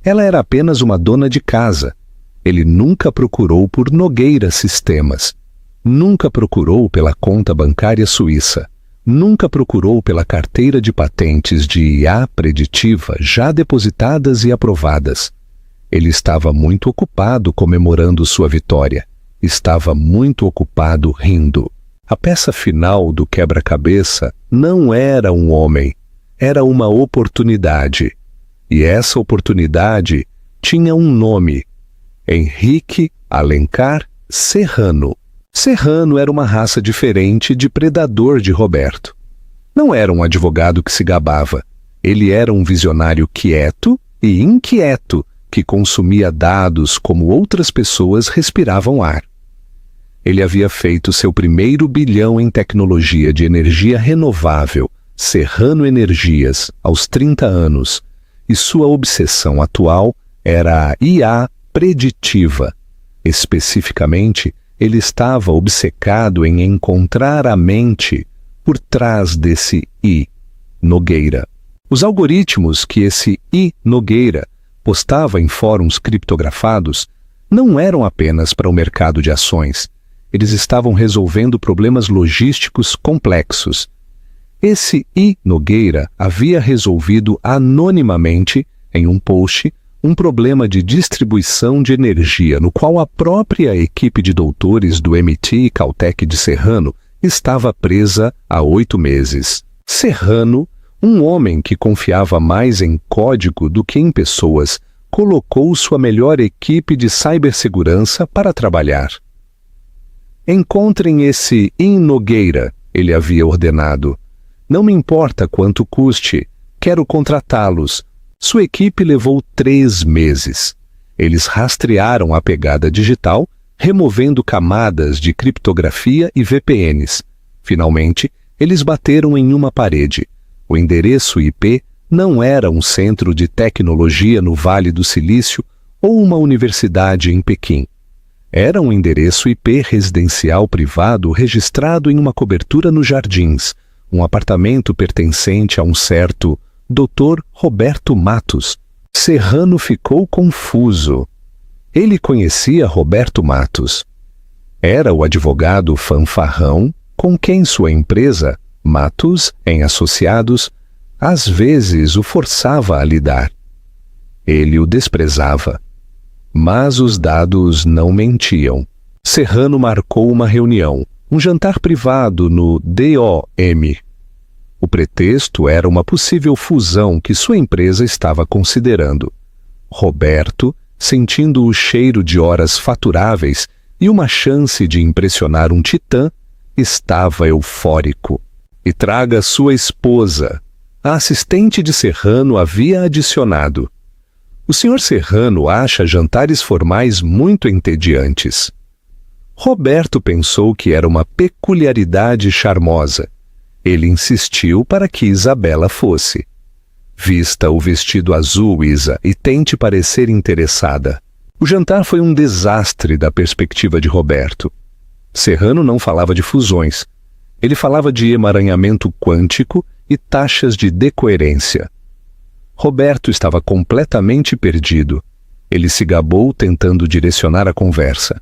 Ela era apenas uma dona de casa. Ele nunca procurou por Nogueira Sistemas. Nunca procurou pela conta bancária suíça. Nunca procurou pela carteira de patentes de IA preditiva já depositadas e aprovadas. Ele estava muito ocupado comemorando sua vitória. Estava muito ocupado rindo. A peça final do quebra-cabeça não era um homem, era uma oportunidade. E essa oportunidade tinha um nome: Henrique Alencar Serrano. Serrano era uma raça diferente de predador de Roberto. Não era um advogado que se gabava. Ele era um visionário quieto e inquieto, que consumia dados como outras pessoas respiravam ar. Ele havia feito seu primeiro bilhão em tecnologia de energia renovável, Serrano Energias, aos 30 anos, e sua obsessão atual era a IA preditiva. Especificamente, ele estava obcecado em encontrar a mente por trás desse I, Nogueira. Os algoritmos que esse I, Nogueira, postava em fóruns criptografados não eram apenas para o mercado de ações. Eles estavam resolvendo problemas logísticos complexos. Esse I. Nogueira havia resolvido anonimamente, em um post, um problema de distribuição de energia no qual a própria equipe de doutores do MIT e Caltech de Serrano estava presa há 8 meses. Serrano, um homem que confiava mais em código do que em pessoas, colocou sua melhor equipe de cibersegurança para trabalhar. Encontrem esse I. Nogueira, ele havia ordenado. Não me importa quanto custe, quero contratá-los. Sua equipe levou 3 meses. Eles rastrearam a pegada digital, removendo camadas de criptografia e VPNs. Finalmente, eles bateram em uma parede. O endereço IP não era um centro de tecnologia no Vale do Silício ou uma universidade em Pequim. Era um endereço IP residencial privado registrado em uma cobertura nos Jardins, um apartamento pertencente a um certo Dr. Roberto Matos. Serrano ficou confuso. Ele conhecia Roberto Matos. Era o advogado fanfarrão com quem sua empresa, Matos em Associados, às vezes o forçava a lidar. Ele o desprezava. Mas os dados não mentiam. Serrano marcou uma reunião, um jantar privado no DOM. O pretexto era uma possível fusão que sua empresa estava considerando. Roberto, sentindo o cheiro de horas faturáveis e uma chance de impressionar um titã, estava eufórico. E traga sua esposa. A assistente de Serrano havia adicionado. O Sr. Serrano acha jantares formais muito entediantes. Roberto pensou que era uma peculiaridade charmosa. Ele insistiu para que Isabela fosse. Vista o vestido azul, Isa, e tente parecer interessada. O jantar foi um desastre da perspectiva de Roberto. Serrano não falava de fusões. Ele falava de emaranhamento quântico e taxas de decoerência. Roberto estava completamente perdido. Ele se gabou tentando direcionar a conversa.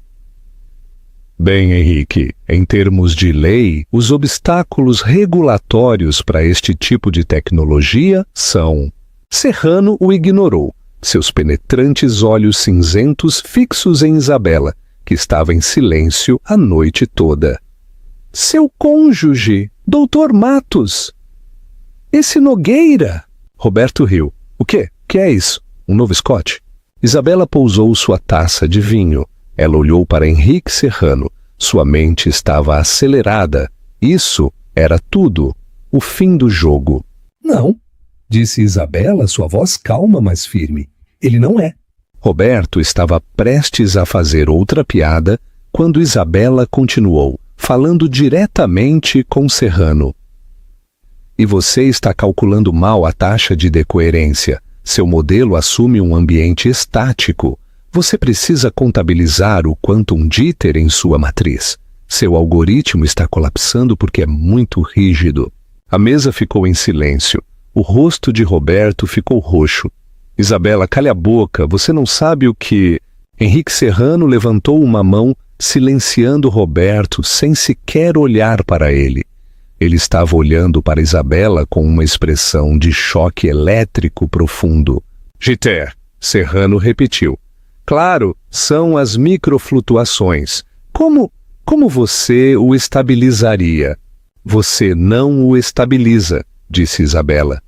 Bem, Henrique, em termos de lei, os obstáculos regulatórios para este tipo de tecnologia são... Serrano o ignorou, seus penetrantes olhos cinzentos fixos em Isabela, que estava em silêncio a noite toda. Seu cônjuge, Dr. Matos. Esse Nogueira. Roberto riu. O quê? Que é isso? Um novo Scott? Isabela pousou sua taça de vinho. Ela olhou para Henrique Serrano. Sua mente estava acelerada. Isso era tudo. O fim do jogo. Não, disse Isabela, sua voz calma, mas firme. Ele não é. Roberto estava prestes a fazer outra piada quando Isabela continuou, falando diretamente com Serrano. E você está calculando mal a taxa de decoerência. Seu modelo assume um ambiente estático. Você precisa contabilizar o quantum jitter em sua matriz. Seu algoritmo está colapsando porque é muito rígido. A mesa ficou em silêncio. O rosto de Roberto ficou roxo. Isabela, cale a boca, você não sabe o que... Henrique Serrano levantou uma mão, silenciando Roberto sem sequer olhar para ele. Ele estava olhando para Isabela com uma expressão de choque elétrico profundo. Jitter, Serrano repetiu. Claro, são as microflutuações. Como você o estabilizaria? Você não o estabiliza, disse Isabela.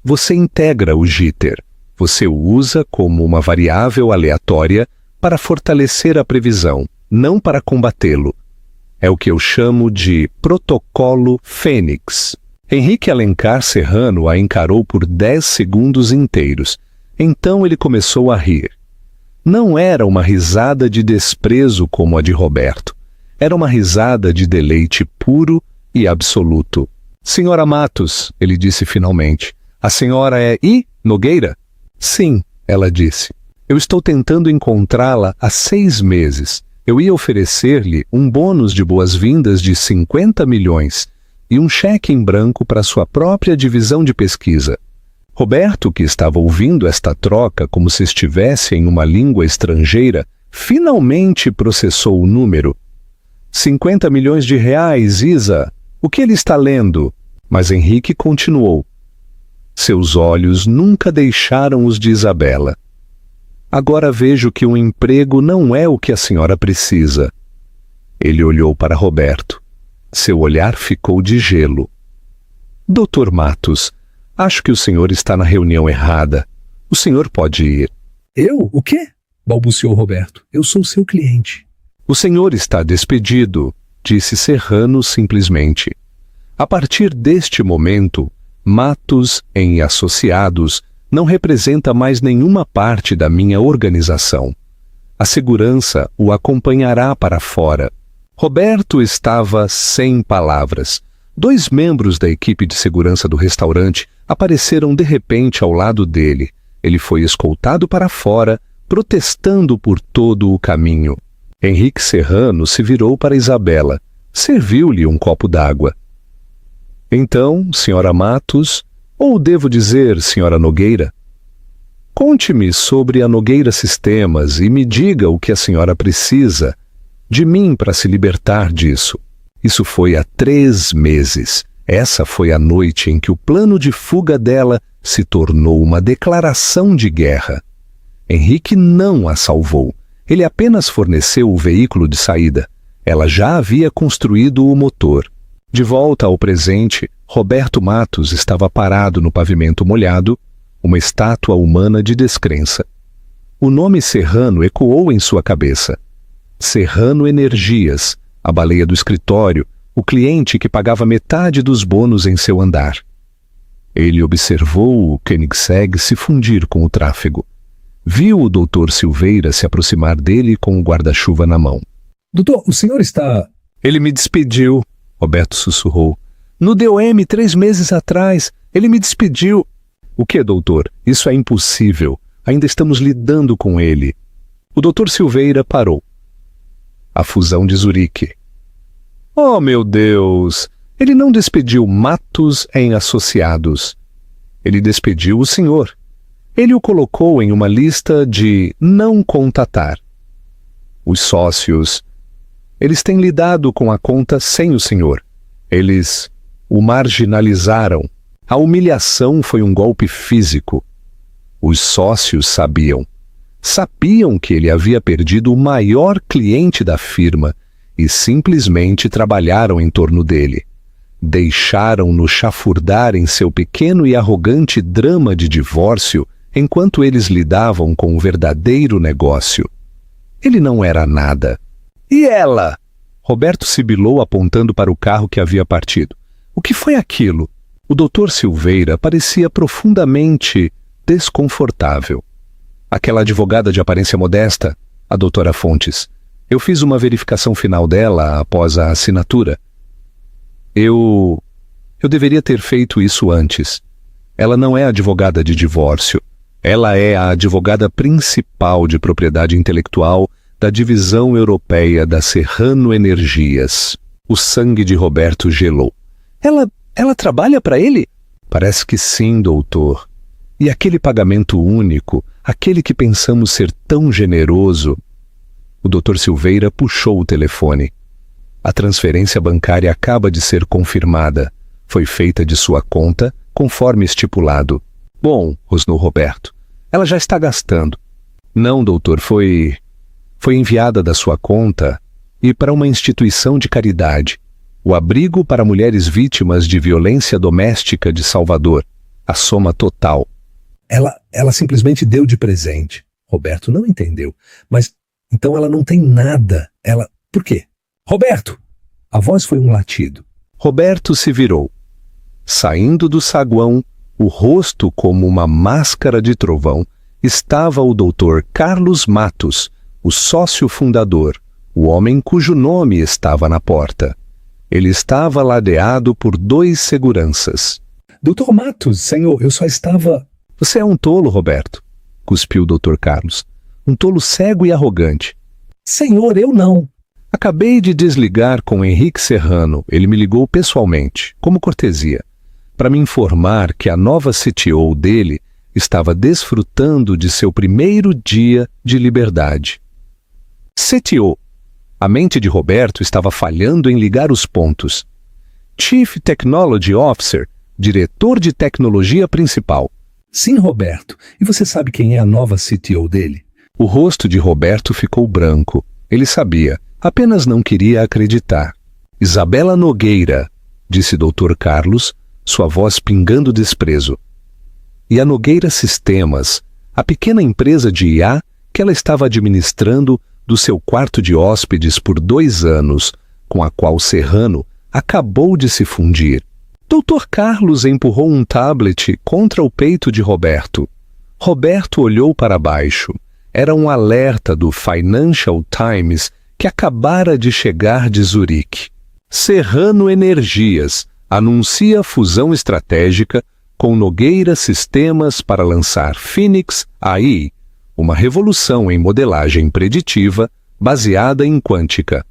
Você integra o jitter. Você o usa como uma variável aleatória para fortalecer a previsão, não para combatê-lo. É o que eu chamo de protocolo Fênix. Henrique Alencar Serrano a encarou por 10 segundos inteiros. Então ele começou a rir. Não era uma risada de desprezo como a de Roberto. Era uma risada de deleite puro e absoluto. Senhora Matos, ele disse finalmente, a senhora é Nogueira? Sim, ela disse. Eu estou tentando encontrá-la há 6 meses. Eu ia oferecer-lhe um bônus de boas-vindas de 50 milhões e um cheque em branco para sua própria divisão de pesquisa. Roberto, que estava ouvindo esta troca como se estivesse em uma língua estrangeira, finalmente processou o número. 50 milhões de reais, Isa. O que ele está lendo? Mas Henrique continuou. Seus olhos nunca deixaram os de Isabela. Agora vejo que um emprego não é o que a senhora precisa. Ele olhou para Roberto. Seu olhar ficou de gelo. Dr. Matos, acho que o senhor está na reunião errada. O senhor pode ir. Eu? O quê? Balbuciou Roberto. Eu sou seu cliente. O senhor está despedido, disse Serrano simplesmente. A partir deste momento, Matos em Associados não representa mais nenhuma parte da minha organização. A segurança o acompanhará para fora. Roberto estava sem palavras. 2 membros da equipe de segurança do restaurante apareceram de repente ao lado dele. Ele foi escoltado para fora, protestando por todo o caminho. Henrique Serrano se virou para Isabela. Serviu-lhe um copo d'água. Então, senhora Matos, ou devo dizer, senhora Nogueira? Conte-me sobre a Nogueira Sistemas e me diga o que a senhora precisa de mim para se libertar disso. Isso foi há 3 meses. Essa foi a noite em que o plano de fuga dela se tornou uma declaração de guerra. Henrique não a salvou. Ele apenas forneceu o veículo de saída. Ela já havia construído o motor. De volta ao presente, Roberto Matos estava parado no pavimento molhado, uma estátua humana de descrença. O nome Serrano ecoou em sua cabeça. Serrano Energias, a baleia do escritório, o cliente que pagava metade dos bônus em seu andar. Ele observou o Koenigsegg se fundir com o tráfego. Viu o Dr. Silveira se aproximar dele com o guarda-chuva na mão. Doutor, o senhor está... Ele me despediu, Roberto sussurrou. No DOM 3 meses atrás, ele me despediu. O que, doutor? Isso é impossível. Ainda estamos lidando com ele. O Dr. Silveira parou. A fusão de Zurique. Oh, meu Deus! Ele não despediu Matos em associados. Ele despediu o senhor. Ele o colocou em uma lista de não contatar. Os sócios, eles têm lidado com a conta sem o senhor. Eles o marginalizaram. A humilhação foi um golpe físico. Os sócios sabiam. Sabiam que ele havia perdido o maior cliente da firma e simplesmente trabalharam em torno dele. Deixaram-no chafurdar em seu pequeno e arrogante drama de divórcio enquanto eles lidavam com o verdadeiro negócio. Ele não era nada. E ela? Roberto sibilou apontando para o carro que havia partido. O que foi aquilo? O Dr. Silveira parecia profundamente desconfortável. Aquela advogada de aparência modesta, a doutora Fontes. Eu fiz uma verificação final dela após a assinatura. Eu deveria ter feito isso antes. Ela não é advogada de divórcio. Ela é a advogada principal de propriedade intelectual da divisão europeia da Serrano Energias. O sangue de Roberto gelou. Ela trabalha para ele? Parece que sim, doutor. E aquele pagamento único, aquele que pensamos ser tão generoso... O Dr. Silveira puxou o telefone. A transferência bancária acaba de ser confirmada. Foi feita de sua conta, conforme estipulado. Bom, rosnou Roberto, ela já está gastando. Não, doutor, foi enviada da sua conta e para uma instituição de caridade. O Abrigo para Mulheres Vítimas de Violência Doméstica de Salvador. A soma total. Ela simplesmente deu de presente. Roberto não entendeu. Mas então ela não tem nada. Por quê? Roberto! A voz foi um latido. Roberto se virou. Saindo do saguão, o rosto como uma máscara de trovão, estava o Dr. Carlos Matos, o sócio fundador, o homem cujo nome estava na porta. Ele estava ladeado por 2 seguranças. Dr. Matos, senhor, eu só estava... Você é um tolo, Roberto, cuspiu o Dr. Carlos. Um tolo cego e arrogante. Senhor, eu não. Acabei de desligar com Henrique Serrano. Ele me ligou pessoalmente, como cortesia, para me informar que a nova CTO dele estava desfrutando de seu primeiro dia de liberdade. CTO. A mente de Roberto estava falhando em ligar os pontos. Chief Technology Officer, diretor de tecnologia principal. Sim, Roberto. E você sabe quem é a nova CTO dele? O rosto de Roberto ficou branco. Ele sabia, apenas não queria acreditar. Isabela Nogueira, disse Dr. Carlos, sua voz pingando desprezo. E a Nogueira Sistemas, a pequena empresa de IA que ela estava administrando do seu quarto de hóspedes por 2 anos, com a qual Serrano acabou de se fundir. Dr. Carlos empurrou um tablet contra o peito de Roberto. Roberto olhou para baixo. Era um alerta do Financial Times que acabara de chegar de Zurique. Serrano Energias anuncia fusão estratégica com Nogueira Sistemas para lançar Phoenix AI, uma revolução em modelagem preditiva baseada em quântica.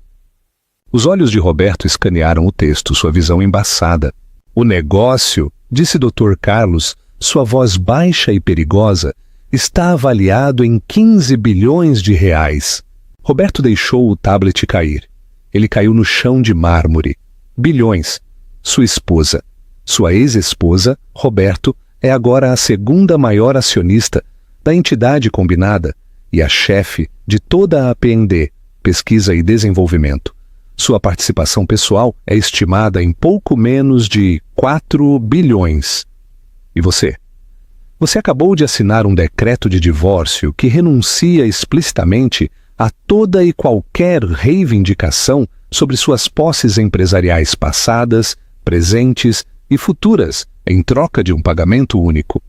Os olhos de Roberto escanearam o texto, sua visão embaçada. O negócio, disse Dr. Carlos, sua voz baixa e perigosa, está avaliado em 15 bilhões de reais. Roberto deixou o tablet cair. Ele caiu no chão de mármore. Bilhões. Sua esposa. Sua ex-esposa, Roberto, é agora a segunda maior acionista da entidade combinada e a chefe de toda a P&D, Pesquisa e Desenvolvimento. Sua participação pessoal é estimada em pouco menos de 4 bilhões. E você? Você acabou de assinar um decreto de divórcio que renuncia explicitamente a toda e qualquer reivindicação sobre suas posses empresariais passadas, presentes e futuras em troca de um pagamento único.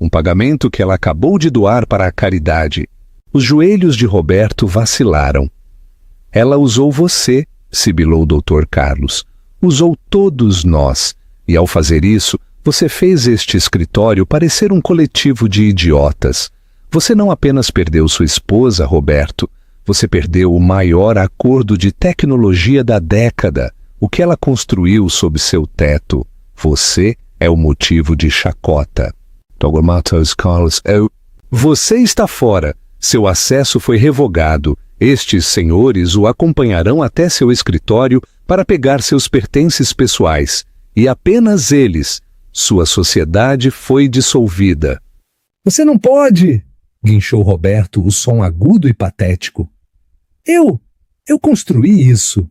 Um pagamento que ela acabou de doar para a caridade. Os joelhos de Roberto vacilaram. Ela usou você, sibilou o Dr. Carlos. Usou todos nós. E ao fazer isso, você fez este escritório parecer um coletivo de idiotas. Você não apenas perdeu sua esposa, Roberto, você perdeu o maior acordo de tecnologia da década, o que ela construiu sob seu teto. Você é o motivo de chacota. Dr. Matos Carlos, Você está fora. Seu acesso foi revogado. Estes senhores o acompanharão até seu escritório para pegar seus pertences pessoais. E apenas eles. Sua sociedade foi dissolvida. Você não pode! Guinchou Roberto, o som agudo e patético. Eu construí isso.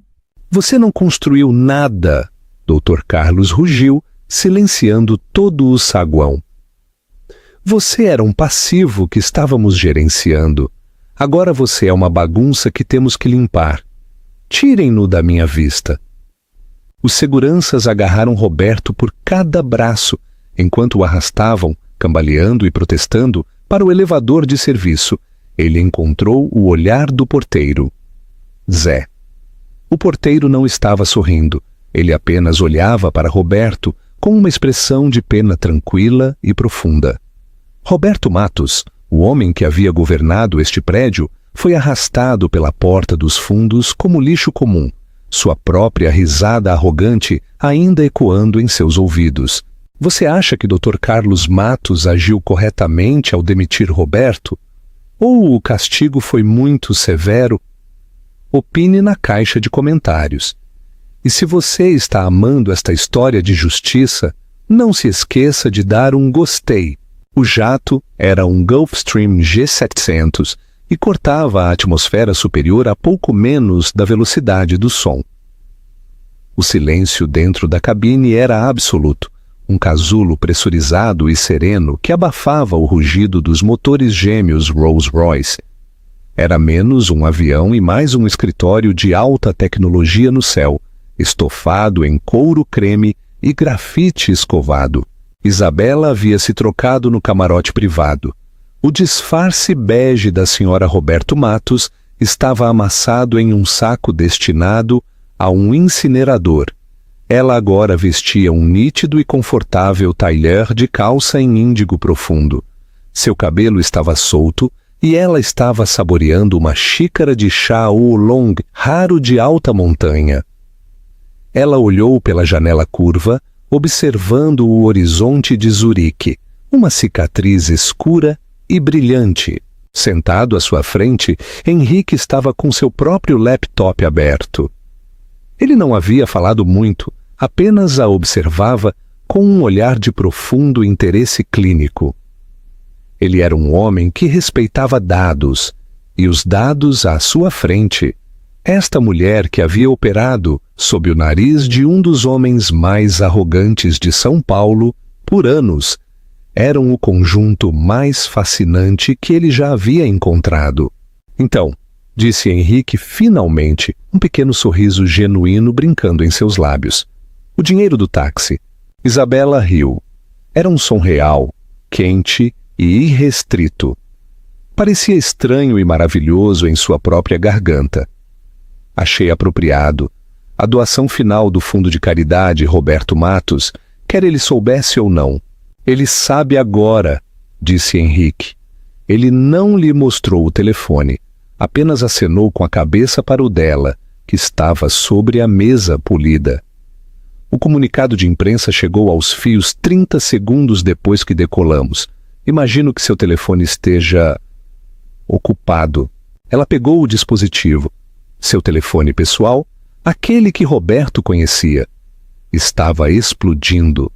Você não construiu nada, Dr. Carlos rugiu, silenciando todo o saguão. Você era um passivo que estávamos gerenciando. Agora você é uma bagunça que temos que limpar. Tirem-no da minha vista. Os seguranças agarraram Roberto por cada braço, enquanto o arrastavam, cambaleando e protestando, para o elevador de serviço. Ele encontrou o olhar do porteiro. Zé. O porteiro não estava sorrindo. Ele apenas olhava para Roberto com uma expressão de pena tranquila e profunda. Roberto Matos, o homem que havia governado este prédio, foi arrastado pela porta dos fundos como lixo comum, sua própria risada arrogante ainda ecoando em seus ouvidos. Você acha que Dr. Carlos Matos agiu corretamente ao demitir Roberto? Ou o castigo foi muito severo? Opine na caixa de comentários. E se você está amando esta história de justiça, não se esqueça de dar um gostei. O jato era um Gulfstream G700 e cortava a atmosfera superior a pouco menos da velocidade do som. O silêncio dentro da cabine era absoluto, um casulo pressurizado e sereno que abafava o rugido dos motores gêmeos Rolls-Royce. Era menos um avião e mais um escritório de alta tecnologia no céu, estofado em couro creme e grafite escovado. Isabela havia se trocado no camarote privado. O disfarce bege da senhora Roberto Matos estava amassado em um saco destinado a um incinerador. Ela agora vestia um nítido e confortável tailleur de calça em índigo profundo. Seu cabelo estava solto e ela estava saboreando uma xícara de chá oolong raro de alta montanha. Ela olhou pela janela curva, observando o horizonte de Zurique, uma cicatriz escura e brilhante. Sentado à sua frente, Henrique estava com seu próprio laptop aberto. Ele não havia falado muito, apenas a observava com um olhar de profundo interesse clínico. Ele era um homem que respeitava dados, e os dados à sua frente. Esta mulher que havia operado sob o nariz de um dos homens mais arrogantes de São Paulo por anos, eram o conjunto mais fascinante que ele já havia encontrado. Então, disse Henrique finalmente, um pequeno sorriso genuíno brincando em seus lábios. O dinheiro do táxi. Isabela riu. Era um som real, quente e irrestrito. Parecia estranho e maravilhoso em sua própria garganta. Achei apropriado. A doação final do Fundo de Caridade Roberto Matos, quer ele soubesse ou não. Ele sabe agora, disse Henrique. Ele não lhe mostrou o telefone, apenas acenou com a cabeça para o dela, que estava sobre a mesa polida. O comunicado de imprensa chegou aos fios 30 segundos depois que decolamos, Imagino que seu telefone esteja ocupado. Ela pegou o dispositivo. Seu telefone pessoal, aquele que Roberto conhecia, estava explodindo.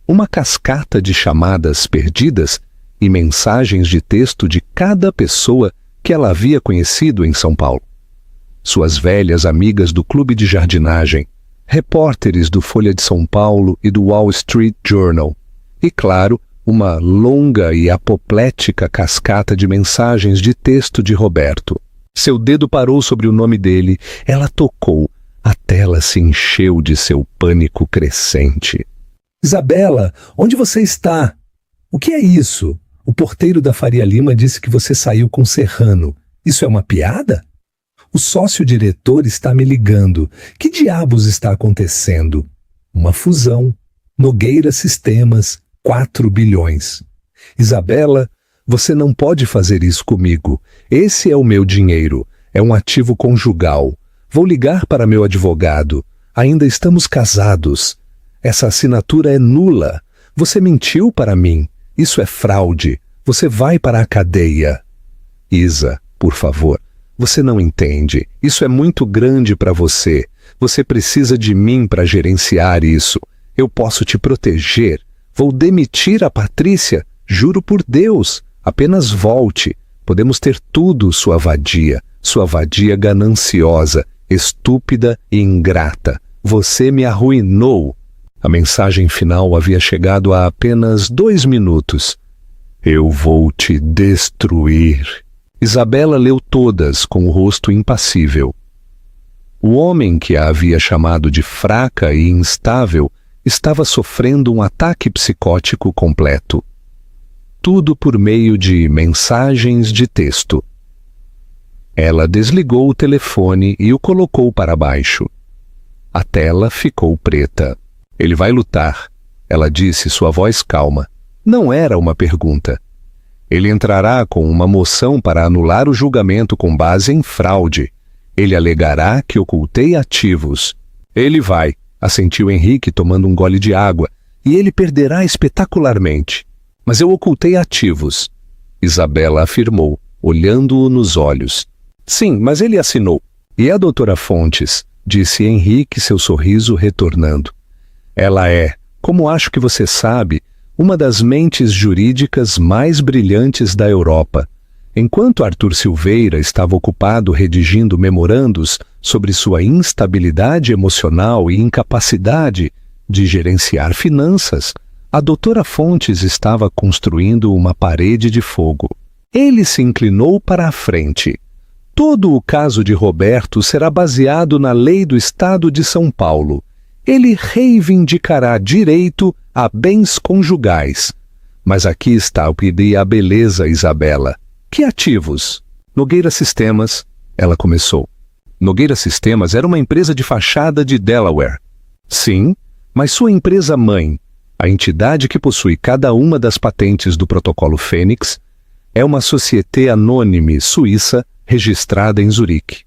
Uma cascata de chamadas perdidas e mensagens de texto de cada pessoa que ela havia conhecido em São Paulo. Suas velhas amigas do clube de jardinagem, repórteres do Folha de São Paulo e do Wall Street Journal, e, claro, uma longa e apoplética cascata de mensagens de texto de Roberto. Seu dedo parou sobre o nome dele. Ela tocou. A tela se encheu de seu pânico crescente. Isabela, onde você está? O que é isso? O porteiro da Faria Lima disse que você saiu com Serrano. Isso é uma piada? O sócio-diretor está me ligando. Que diabos está acontecendo? Uma fusão. Nogueira Sistemas, 4 bilhões. Isabela, você não pode fazer isso comigo. Esse é o meu dinheiro. É um ativo conjugal. Vou ligar para meu advogado. Ainda estamos casados. Essa assinatura é nula. Você mentiu para mim. Isso é fraude. Você vai para a cadeia. Isa, por favor. Você não entende. Isso é muito grande para você. Você precisa de mim para gerenciar isso. Eu posso te proteger. Vou demitir a Patrícia. Juro por Deus. Apenas volte. Podemos ter tudo, sua vadia gananciosa, estúpida e ingrata. Você me arruinou. A mensagem final havia chegado há apenas 2 minutos. Eu vou te destruir. Isabela leu todas com o rosto impassível. O homem que a havia chamado de fraca e instável estava sofrendo um ataque psicótico completo. Tudo por meio de mensagens de texto. Ela desligou o telefone e o colocou para baixo. A tela ficou preta. Ele vai lutar, ela disse, sua voz calma. Não era uma pergunta. Ele entrará com uma moção para anular o julgamento com base em fraude. Ele alegará que ocultei ativos. Ele vai, assentiu Henrique tomando um gole de água, e ele perderá espetacularmente. Mas eu ocultei ativos. Isabela afirmou, olhando-o nos olhos. Sim, mas ele assinou. E a doutora Fontes, disse Henrique, seu sorriso retornando. Ela é, como acho que você sabe, uma das mentes jurídicas mais brilhantes da Europa. Enquanto Arthur Silveira estava ocupado redigindo memorandos sobre sua instabilidade emocional e incapacidade de gerenciar finanças, a doutora Fontes estava construindo uma parede de fogo. Ele se inclinou para a frente. Todo o caso de Roberto será baseado na lei do Estado de São Paulo. Ele reivindicará direito a bens conjugais. Mas aqui está o que dê a beleza, Isabela. Que ativos? Nogueira Sistemas, ela começou. Nogueira Sistemas era uma empresa de fachada de Delaware. Sim, mas sua empresa-mãe, a entidade que possui cada uma das patentes do protocolo Fênix, é uma société anônime suíça registrada em Zurique.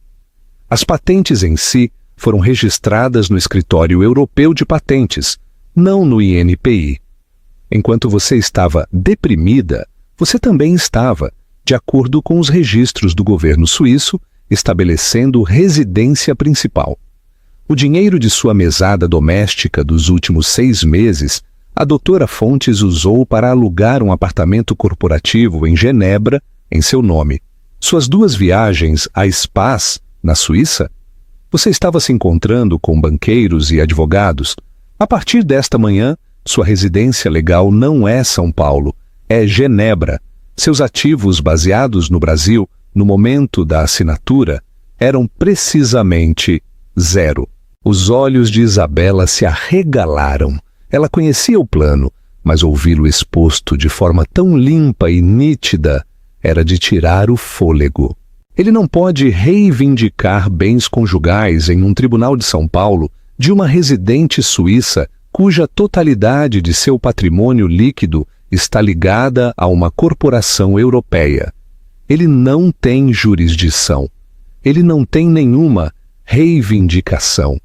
As patentes em si foram registradas no Escritório Europeu de Patentes, não no INPI. Enquanto você estava deprimida, você também estava, de acordo com os registros do governo suíço, estabelecendo residência principal. O dinheiro de sua mesada doméstica dos últimos 6 meses, a doutora Fontes usou para alugar um apartamento corporativo em Genebra, em seu nome. Suas 2 viagens a spas, na Suíça, você estava se encontrando com banqueiros e advogados. A partir desta manhã, sua residência legal não é São Paulo, é Genebra. Seus ativos baseados no Brasil, no momento da assinatura, eram precisamente 0. Os olhos de Isabela se arregalaram. Ela conhecia o plano, mas ouvi-lo exposto de forma tão limpa e nítida era de tirar o fôlego. Ele não pode reivindicar bens conjugais em um tribunal de São Paulo de uma residente suíça cuja totalidade de seu patrimônio líquido está ligada a uma corporação europeia. Ele não tem jurisdição. Ele não tem nenhuma reivindicação.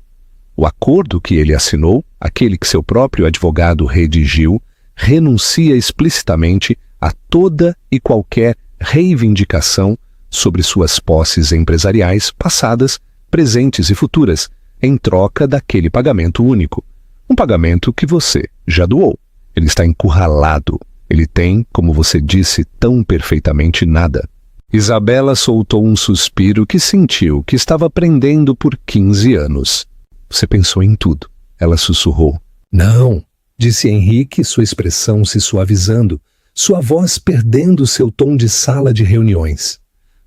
O acordo que ele assinou, aquele que seu próprio advogado redigiu, renuncia explicitamente a toda e qualquer reivindicação sobre suas posses empresariais passadas, presentes e futuras, em troca daquele pagamento único. Um pagamento que você já doou. Ele está encurralado. Ele tem, como você disse tão perfeitamente, nada. Isabela soltou um suspiro que sentiu que estava aprendendo por 15 anos. Você pensou em tudo. Ela sussurrou. Não, disse Henrique, sua expressão se suavizando, sua voz perdendo seu tom de sala de reuniões.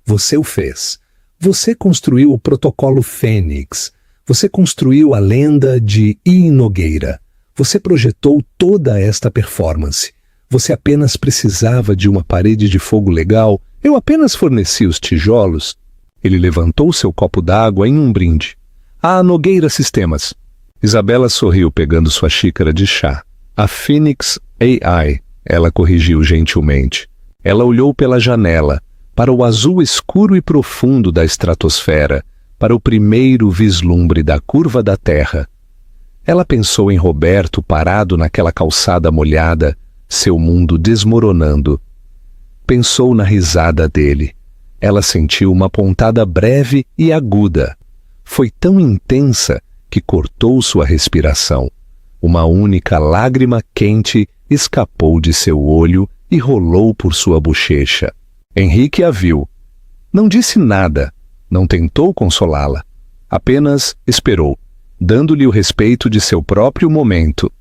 Você o fez. Você construiu o protocolo Fênix. Você construiu a lenda de I. Nogueira. Você projetou toda esta performance. Você apenas precisava de uma parede de fogo legal. Eu apenas forneci os tijolos. Ele levantou seu copo d'água em um brinde. A Nogueira Sistemas. Isabela sorriu pegando sua xícara de chá. A Phoenix AI, ela corrigiu gentilmente. Ela olhou pela janela, para o azul escuro e profundo da estratosfera, para o primeiro vislumbre da curva da Terra. Ela pensou em Roberto parado naquela calçada molhada, seu mundo desmoronando. Pensou na risada dele. Ela sentiu uma pontada breve e aguda. Foi tão intensa que cortou sua respiração. Uma única lágrima quente escapou de seu olho e rolou por sua bochecha. Henrique a viu. Não disse nada, não tentou consolá-la. Apenas esperou, dando-lhe o respeito de seu próprio momento.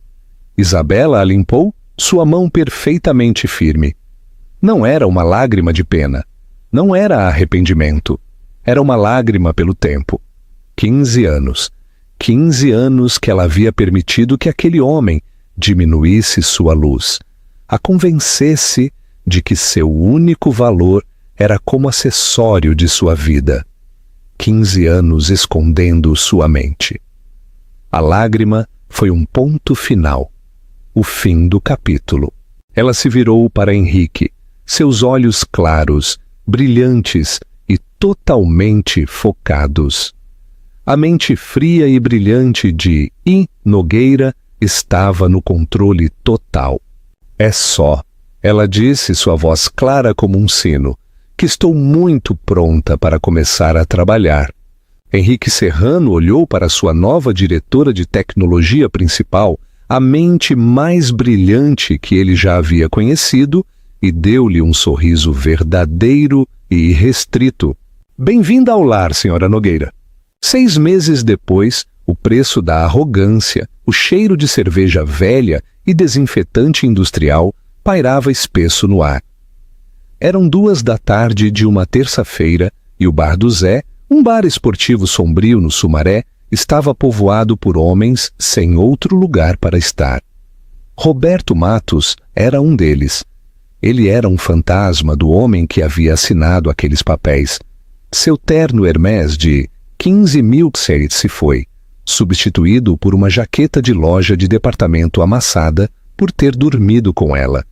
Isabela a limpou, sua mão perfeitamente firme. Não era uma lágrima de pena. Não era arrependimento. Era uma lágrima pelo tempo. 15 anos. 15 anos que ela havia permitido que aquele homem diminuísse sua luz, a convencesse de que seu único valor era como acessório de sua vida. 15 anos escondendo sua mente. A lágrima foi um ponto final, o fim do capítulo. Ela se virou para Henrique, seus olhos claros, brilhantes e totalmente focados. A mente fria e brilhante de I. Nogueira estava no controle total. É só, ela disse, sua voz clara como um sino, que estou muito pronta para começar a trabalhar. Henrique Serrano olhou para sua nova diretora de tecnologia principal, a mente mais brilhante que ele já havia conhecido, e deu-lhe um sorriso verdadeiro e irrestrito. Bem-vinda ao lar, senhora Nogueira. 6 meses depois, o preço da arrogância, o cheiro de cerveja velha e desinfetante industrial pairava espesso no ar. Eram 2 da tarde de uma terça-feira e o Bar do Zé, um bar esportivo sombrio no Sumaré, estava povoado por homens sem outro lugar para estar. Roberto Matos era um deles. Ele era um fantasma do homem que havia assinado aqueles papéis. Seu terno Hermès de 15.000 se foi, substituído por uma jaqueta de loja de departamento amassada por ter dormido com ela.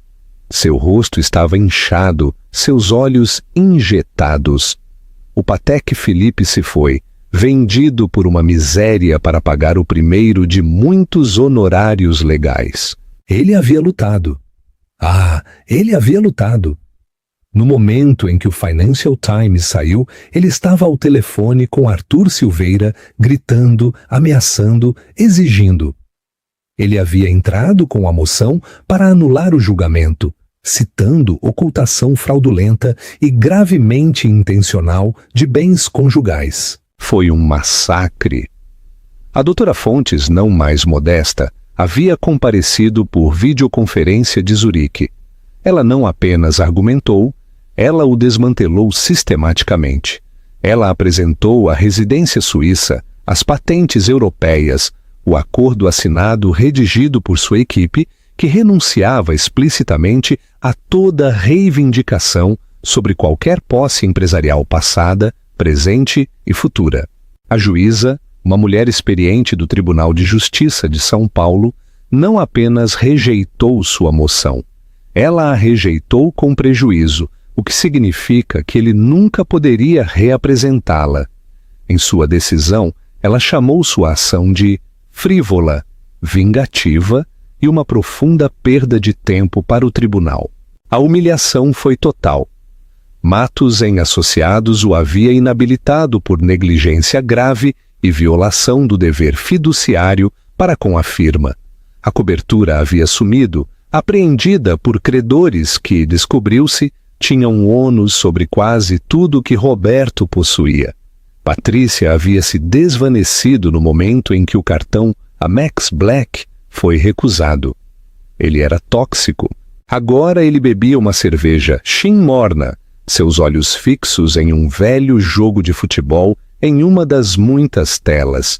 Seu rosto estava inchado, seus olhos injetados. O Patek Philippe se foi, vendido por uma miséria para pagar o primeiro de muitos honorários legais. Ele havia lutado. Ele havia lutado. No momento em que o Financial Times saiu, ele estava ao telefone com Arthur Silveira, gritando, ameaçando, exigindo. Ele havia entrado com a moção para anular o julgamento, citando ocultação fraudulenta e gravemente intencional de bens conjugais. Foi um massacre. A doutora Fontes, não mais modesta, havia comparecido por videoconferência de Zurique. Ela não apenas argumentou, ela o desmantelou sistematicamente. Ela apresentou a residência suíça, as patentes europeias, o acordo assinado redigido por sua equipe, que renunciava explicitamente a toda reivindicação sobre qualquer posse empresarial passada, presente e futura. A juíza, uma mulher experiente do Tribunal de Justiça de São Paulo, não apenas rejeitou sua moção, ela a rejeitou com prejuízo, o que significa que ele nunca poderia reapresentá-la. Em sua decisão, ela chamou sua ação de frívola, vingativa e uma profunda perda de tempo para o tribunal. A humilhação foi total. Matos em Associados o havia inabilitado por negligência grave e violação do dever fiduciário para com a firma. A cobertura havia sumido, apreendida por credores que, descobriu-se, tinham ônus sobre quase tudo que Roberto possuía. Patrícia havia se desvanecido no momento em que o cartão Amex Black foi recusado. Ele era tóxico. Agora ele bebia uma cerveja Shin morna, seus olhos fixos em um velho jogo de futebol em uma das muitas telas.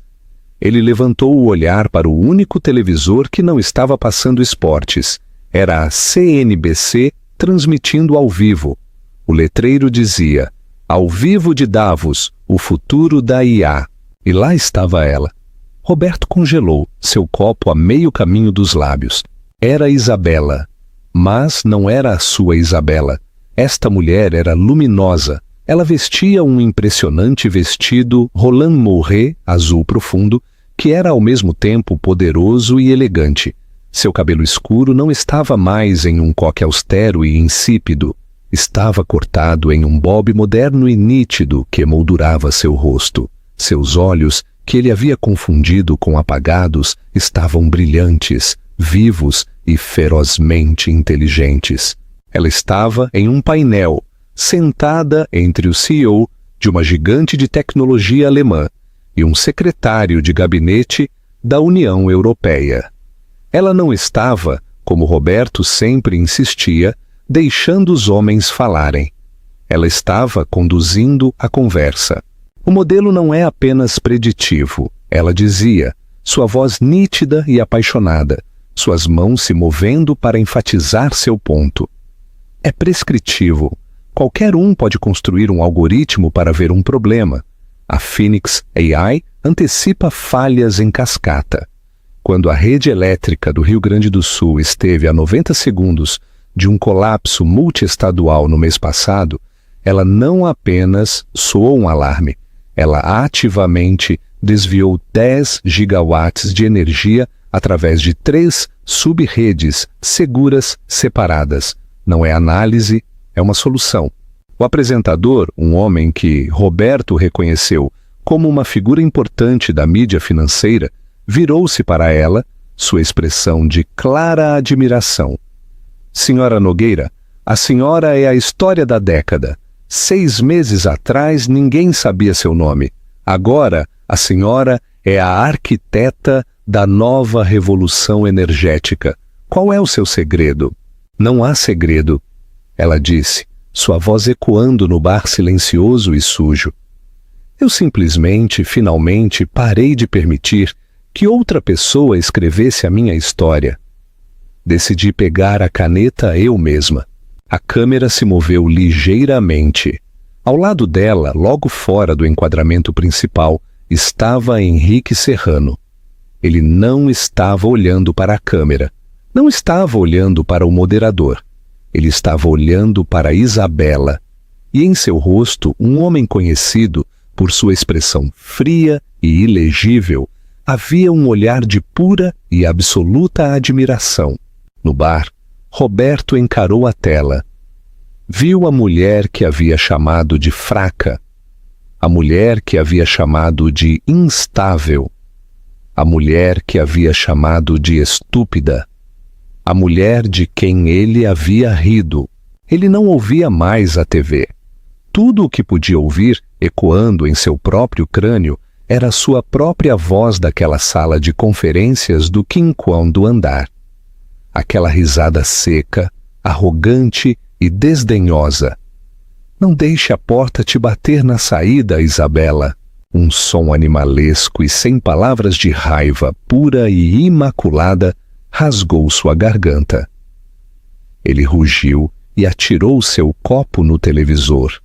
Ele levantou o olhar para o único televisor que não estava passando esportes. Era a CNBC transmitindo ao vivo. O letreiro dizia: "Ao vivo de Davos, o futuro da IA." E lá estava ela. Roberto congelou, seu copo a meio caminho dos lábios. Era Isabela. Mas não era a sua Isabela. Esta mulher era luminosa. Ela vestia um impressionante vestido Roland Mouret, azul profundo, que era ao mesmo tempo poderoso e elegante. Seu cabelo escuro não estava mais em um coque austero e insípido. Estava cortado em um bob moderno e nítido que emoldurava seu rosto. Seus olhos, que ele havia confundido com apagados, estavam brilhantes, vivos e ferozmente inteligentes. Ela estava em um painel, sentada entre o CEO de uma gigante de tecnologia alemã e um secretário de gabinete da União Europeia. Ela não estava, como Roberto sempre insistia, deixando os homens falarem. Ela estava conduzindo a conversa. O modelo não é apenas preditivo, ela dizia, sua voz nítida e apaixonada, suas mãos se movendo para enfatizar seu ponto. É prescritivo. Qualquer um pode construir um algoritmo para ver um problema. A Phoenix AI antecipa falhas em cascata. Quando a rede elétrica do Rio Grande do Sul esteve a 90 segundos de um colapso multiestadual no mês passado, ela não apenas soou um alarme, ela ativamente desviou 10 gigawatts de energia através de 3 sub-redes seguras separadas. Não é análise, é uma solução. O apresentador, um homem que Roberto reconheceu como uma figura importante da mídia financeira, virou-se para ela, sua expressão de clara admiração. "Senhora Nogueira, a senhora é a história da década. 6 meses atrás ninguém sabia seu nome. Agora a senhora é a arquiteta da nova revolução energética. Qual é o seu segredo?" "Não há segredo," ela disse, sua voz ecoando no bar silencioso e sujo. "Eu simplesmente, finalmente, parei de permitir que outra pessoa escrevesse a minha história. Decidi pegar a caneta eu mesma." A câmera se moveu ligeiramente. Ao lado dela, logo fora do enquadramento principal, estava Henrique Serrano. Ele não estava olhando para a câmera. Não estava olhando para o moderador. Ele estava olhando para Isabela. E em seu rosto, um homem conhecido por sua expressão fria e ilegível, havia um olhar de pura e absoluta admiração. No bar, Roberto encarou a tela. Viu a mulher que havia chamado de fraca, a mulher que havia chamado de instável, a mulher que havia chamado de estúpida, a mulher de quem ele havia rido. Ele não ouvia mais a TV. Tudo o que podia ouvir, ecoando em seu próprio crânio, era a sua própria voz daquela sala de conferências do quinquão do andar. Aquela risada seca, arrogante e desdenhosa. "Não deixe a porta te bater na saída, Isabela." Um som animalesco e sem palavras de raiva, pura e imaculada, rasgou sua garganta. Ele rugiu e atirou seu copo no televisor.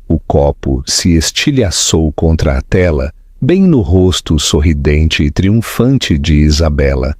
O copo se estilhaçou contra a tela, bem no rosto sorridente e triunfante de Isabela.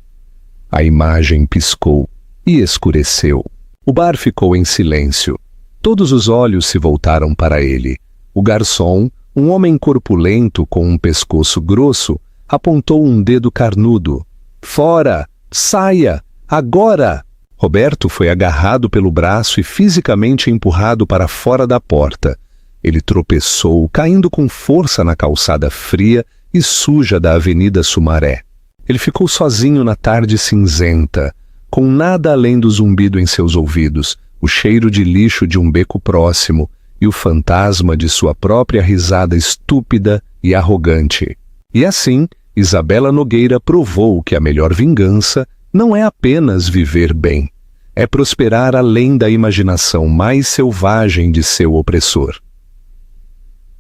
A imagem piscou e escureceu. O bar ficou em silêncio. Todos os olhos se voltaram para ele. O garçom, um homem corpulento com um pescoço grosso, apontou um dedo carnudo. "Fora! Saia! Agora!" Roberto foi agarrado pelo braço e fisicamente empurrado para fora da porta. Ele tropeçou, caindo com força na calçada fria e suja da Avenida Sumaré. Ele ficou sozinho na tarde cinzenta, com nada além do zumbido em seus ouvidos, o cheiro de lixo de um beco próximo e o fantasma de sua própria risada estúpida e arrogante. E assim, Isabela Nogueira provou que a melhor vingança não é apenas viver bem, é prosperar além da imaginação mais selvagem de seu opressor.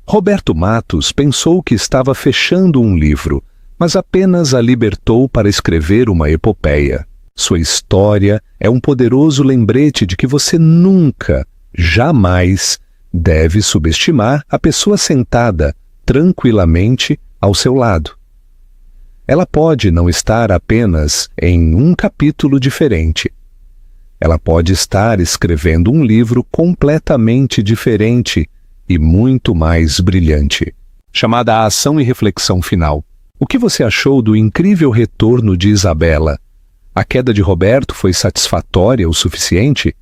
Roberto Matos pensou que estava fechando um livro, mas apenas a libertou para escrever uma epopeia. Sua história é um poderoso lembrete de que você nunca, jamais, deve subestimar a pessoa sentada tranquilamente ao seu lado. Ela pode não estar apenas em um capítulo diferente. Ela pode estar escrevendo um livro completamente diferente e muito mais brilhante. Chamada a ação e reflexão final. O que você achou do incrível retorno de Isabela? A queda de Roberto foi satisfatória o suficiente?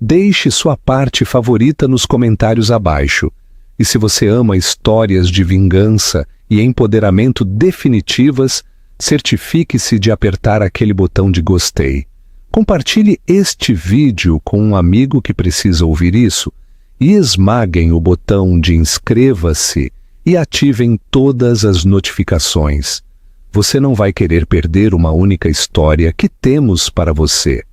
Deixe sua parte favorita nos comentários abaixo. E se você ama histórias de vingança e empoderamento definitivas, certifique-se de apertar aquele botão de gostei. Compartilhe este vídeo com um amigo que precisa ouvir isso e esmaguem o botão de inscreva-se e ativem todas as notificações. Você não vai querer perder uma única história que temos para você.